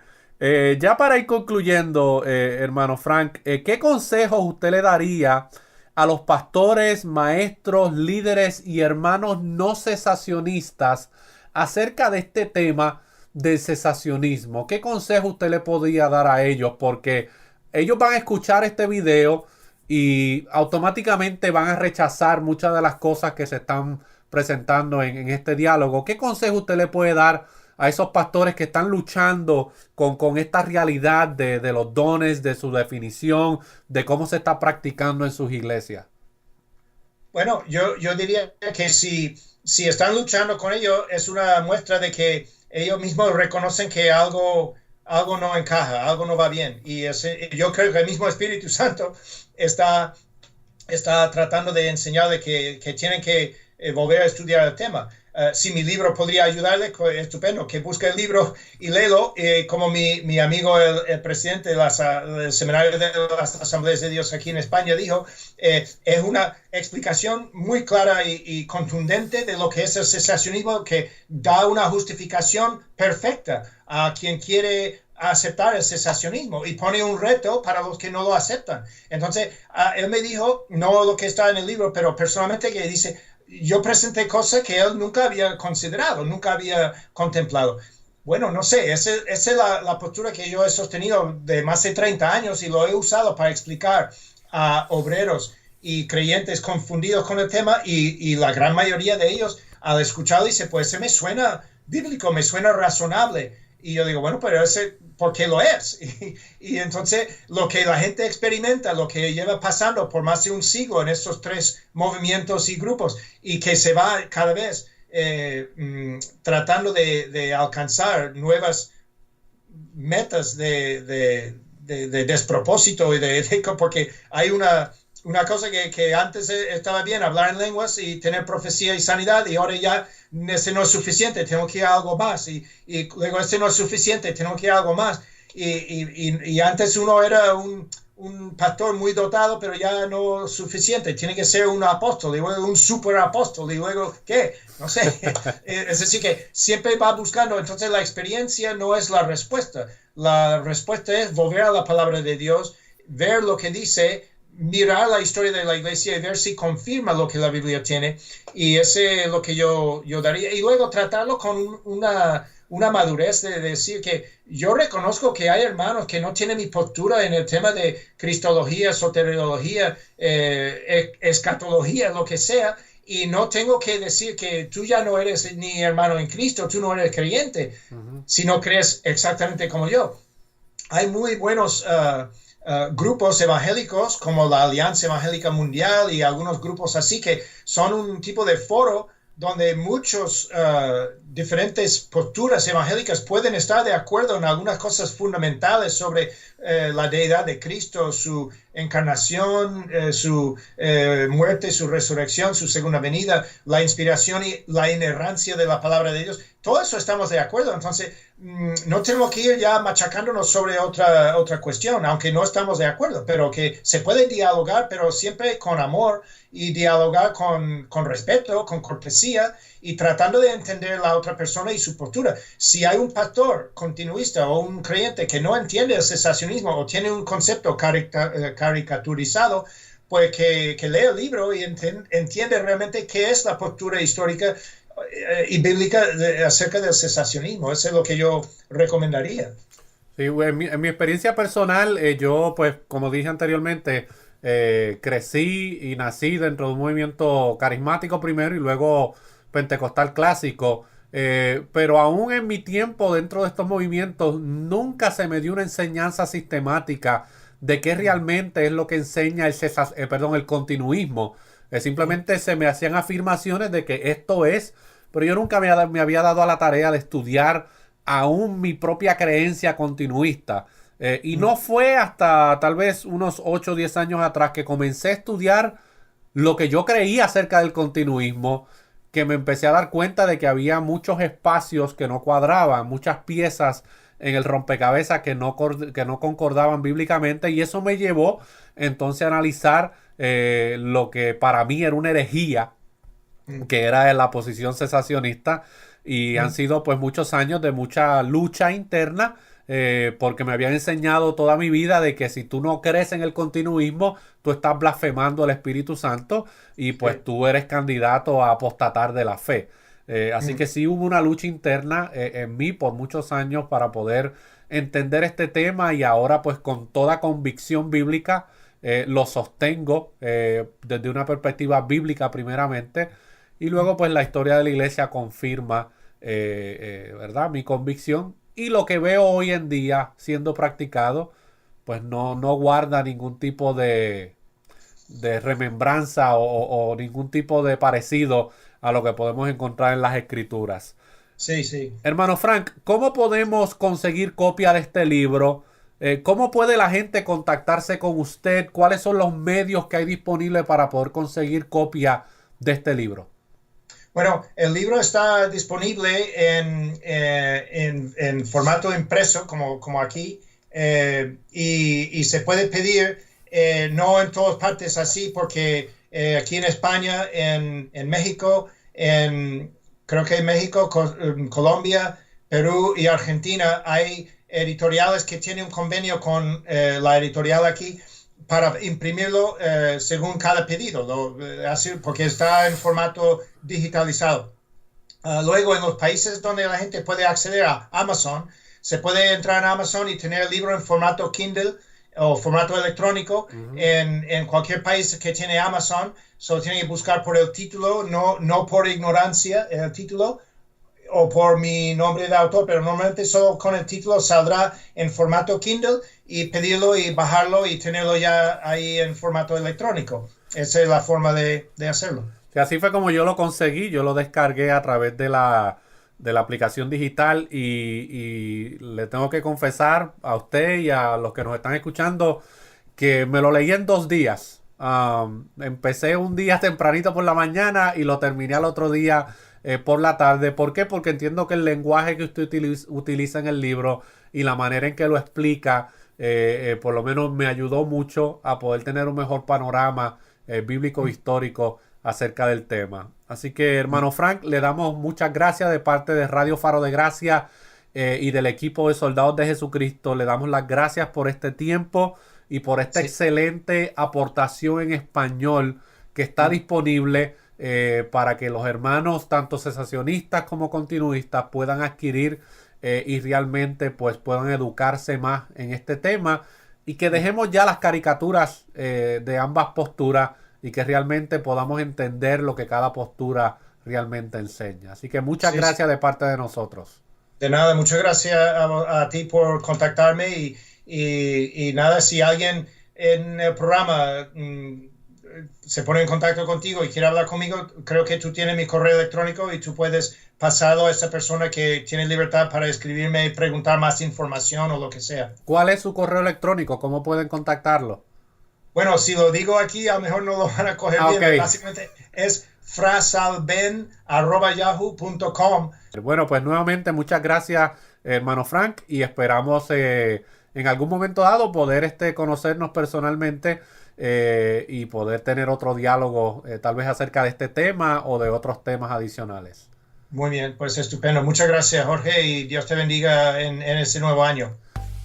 Ya para ir concluyendo, hermano Frank, ¿qué consejos usted le daría a los pastores, maestros, líderes y hermanos no cesacionistas acerca de este tema del cesacionismo? ¿Qué consejo usted le podría dar a ellos? Porque ellos van a escuchar este video y automáticamente van a rechazar muchas de las cosas que se están presentando en este diálogo. ¿Qué consejo usted le puede dar a esos pastores que están luchando con esta realidad de los dones, de su definición, de cómo se está practicando en sus iglesias? Bueno, yo diría que si están luchando con ello, es una muestra de que ellos mismos reconocen que algo algo no encaja, algo no va bien. Y yo creo que el mismo Espíritu Santo está, está tratando de enseñarle que tienen que volver a estudiar el tema. Si mi libro podría ayudarle, estupendo, que busque el libro y léelo, como mi amigo el presidente del seminario de las Asambleas de Dios aquí en España dijo, es una explicación muy clara y contundente de lo que es el cesacionismo, que da una justificación perfecta a quien quiere aceptar el cesacionismo y pone un reto para los que no lo aceptan. Entonces, él me dijo, no lo que está en el libro, pero personalmente que dice, yo presenté cosas que él nunca había considerado, nunca había contemplado. Bueno, no sé, esa es la postura que yo he sostenido de más de 30 años y lo he usado para explicar a obreros y creyentes confundidos con el tema y la gran mayoría de ellos al escucharlo dice, pues se me suena bíblico, me suena razonable. Y yo digo, bueno, pero ese, ¿por qué lo es? Y entonces lo que la gente experimenta, lo que lleva pasando por más de un siglo en estos tres movimientos y grupos, y que se va cada vez tratando de alcanzar nuevas metas de despropósito, porque hay una cosa que antes estaba bien, hablar en lenguas y tener profecía y sanidad, y ahora ya ese no es suficiente, tengo que ir a algo más, y luego ese no es suficiente, tengo que ir a algo más. Y antes uno era un pastor muy dotado, pero ya no suficiente, tiene que ser un apóstol, y luego un super apóstol, y luego, ¿qué? No sé. Es decir, que siempre va buscando, entonces la experiencia no es la respuesta es volver a la palabra de Dios, ver lo que dice, mirar la historia de la iglesia y ver si confirma lo que la Biblia tiene, y ese es lo que yo daría, y luego tratarlo con una madurez de decir que yo reconozco que hay hermanos que no tienen mi postura en el tema de cristología, soteriología, escatología, lo que sea, y no tengo que decir que tú ya no eres ni hermano en Cristo, tú no eres creyente, si no crees exactamente como yo. Hay muy buenos grupos evangélicos como la Alianza Evangélica Mundial y algunos grupos así que son un tipo de foro donde muchos diferentes posturas evangélicas pueden estar de acuerdo en algunas cosas fundamentales sobre la deidad de Cristo, su encarnación, su muerte, su resurrección, su segunda venida, la inspiración y la inerrancia de la palabra de Dios. Todo eso estamos de acuerdo. Entonces, no tenemos que ir ya machacándonos sobre otra cuestión, aunque no estamos de acuerdo, pero que se puede dialogar, pero siempre con amor y dialogar con respeto, con cortesía y tratando de entender la otra persona y su postura. Si hay un pastor continuista o un creyente que no entiende el cesacionismo o tiene un concepto caricaturizado, pues que lea el libro y entiende realmente qué es la postura histórica y bíblica acerca del cesacionismo. Eso es lo que yo recomendaría. Sí, en mi experiencia personal, yo, pues, como dije anteriormente, crecí y nací dentro de un movimiento carismático primero y luego pentecostal clásico. Pero aún en mi tiempo dentro de estos movimientos, nunca se me dio una enseñanza sistemática de qué realmente es lo que enseña el continuismo. Simplemente se me hacían afirmaciones de que esto es, pero yo nunca me había dado a la tarea de estudiar aún mi propia creencia continuista. Y no fue hasta tal vez unos 8 o 10 años atrás que comencé a estudiar lo que yo creía acerca del continuismo, que me empecé a dar cuenta de que había muchos espacios que no cuadraban, muchas piezas en el rompecabezas que no concordaban bíblicamente, y eso me llevó entonces a analizar lo que para mí era una herejía, que era la posición cesacionista, y han sido pues muchos años de mucha lucha interna, porque me habían enseñado toda mi vida de que si tú no crees en el continuismo, tú estás blasfemando al Espíritu Santo y pues tú eres candidato a apostatar de la fe. Así que sí hubo una lucha interna en mí por muchos años para poder entender este tema, y ahora pues con toda convicción bíblica lo sostengo desde una perspectiva bíblica primeramente, y luego pues la historia de la iglesia confirma ¿verdad? Mi convicción, y lo que veo hoy en día siendo practicado pues no guarda ningún tipo de remembranza o ningún tipo de parecido a lo que podemos encontrar en las escrituras. Sí, sí. Hermano Frank, ¿cómo podemos conseguir copia de este libro? ¿Cómo puede la gente contactarse con usted? ¿Cuáles son los medios que hay disponibles para poder conseguir copia de este libro? Bueno, el libro está disponible en formato impreso, como aquí, y se puede pedir, no en todas partes así, porque aquí en España, en México, creo que en México, Colombia, Perú y Argentina hay editoriales que tienen un convenio con la editorial aquí para imprimirlo según cada pedido, así, porque está en formato digitalizado. Luego, en los países donde la gente puede acceder a Amazon, se puede entrar en Amazon y tener el libro en formato Kindle o formato electrónico. En cualquier país que tiene Amazon, solo tiene que buscar por el título, no por ignorancia el título o por mi nombre de autor, pero normalmente solo con el título saldrá en formato Kindle y pedirlo y bajarlo y tenerlo ya ahí en formato electrónico. Esa es la forma de hacerlo. Sí, así fue como yo lo conseguí. Yo lo descargué a través de la aplicación digital y le tengo que confesar a usted y a los que nos están escuchando que me lo leí en 2 días. Empecé un día tempranito por la mañana y lo terminé al otro día por la tarde. ¿Por qué? Porque entiendo que el lenguaje que usted utiliza en el libro y la manera en que lo explica, por lo menos me ayudó mucho a poder tener un mejor panorama bíblico histórico acerca del tema. Así que, hermano Frank, le damos muchas gracias de parte de Radio Faro de Gracia y del equipo de Soldados de Jesucristo. Le damos las gracias por este tiempo y por esta excelente aportación en español que está disponible para que los hermanos, tanto cesacionistas como continuistas, puedan adquirir y realmente pues puedan educarse más en este tema y que dejemos ya las caricaturas de ambas posturas y que realmente podamos entender lo que cada postura realmente enseña. Así que muchas gracias de parte de nosotros. De nada, muchas gracias a ti por contactarme y nada, si alguien en el programa se pone en contacto contigo y quiere hablar conmigo, creo que tú tienes mi correo electrónico y tú puedes pasarlo a esa persona que tiene libertad para escribirme y preguntar más información o lo que sea. ¿Cuál es su correo electrónico? ¿Cómo pueden contactarlo? Bueno, si lo digo aquí, a lo mejor no lo van a coger bien. Okay. Básicamente es frasalben@yahoo.com. Bueno, pues nuevamente muchas gracias, hermano Frank, y esperamos en algún momento dado poder conocernos personalmente y poder tener otro diálogo tal vez acerca de este tema o de otros temas adicionales. Muy bien, pues estupendo. Muchas gracias, Jorge, y Dios te bendiga en ese nuevo año.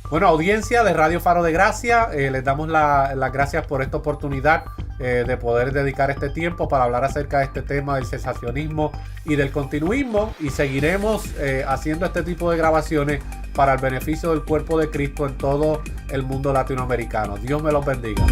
Bueno, audiencia de Radio Faro de Gracia, les damos las gracias por esta oportunidad de poder dedicar este tiempo para hablar acerca de este tema del cesacionismo y del continuismo, y seguiremos haciendo este tipo de grabaciones para el beneficio del cuerpo de Cristo en todo el mundo latinoamericano. Dios me los bendiga.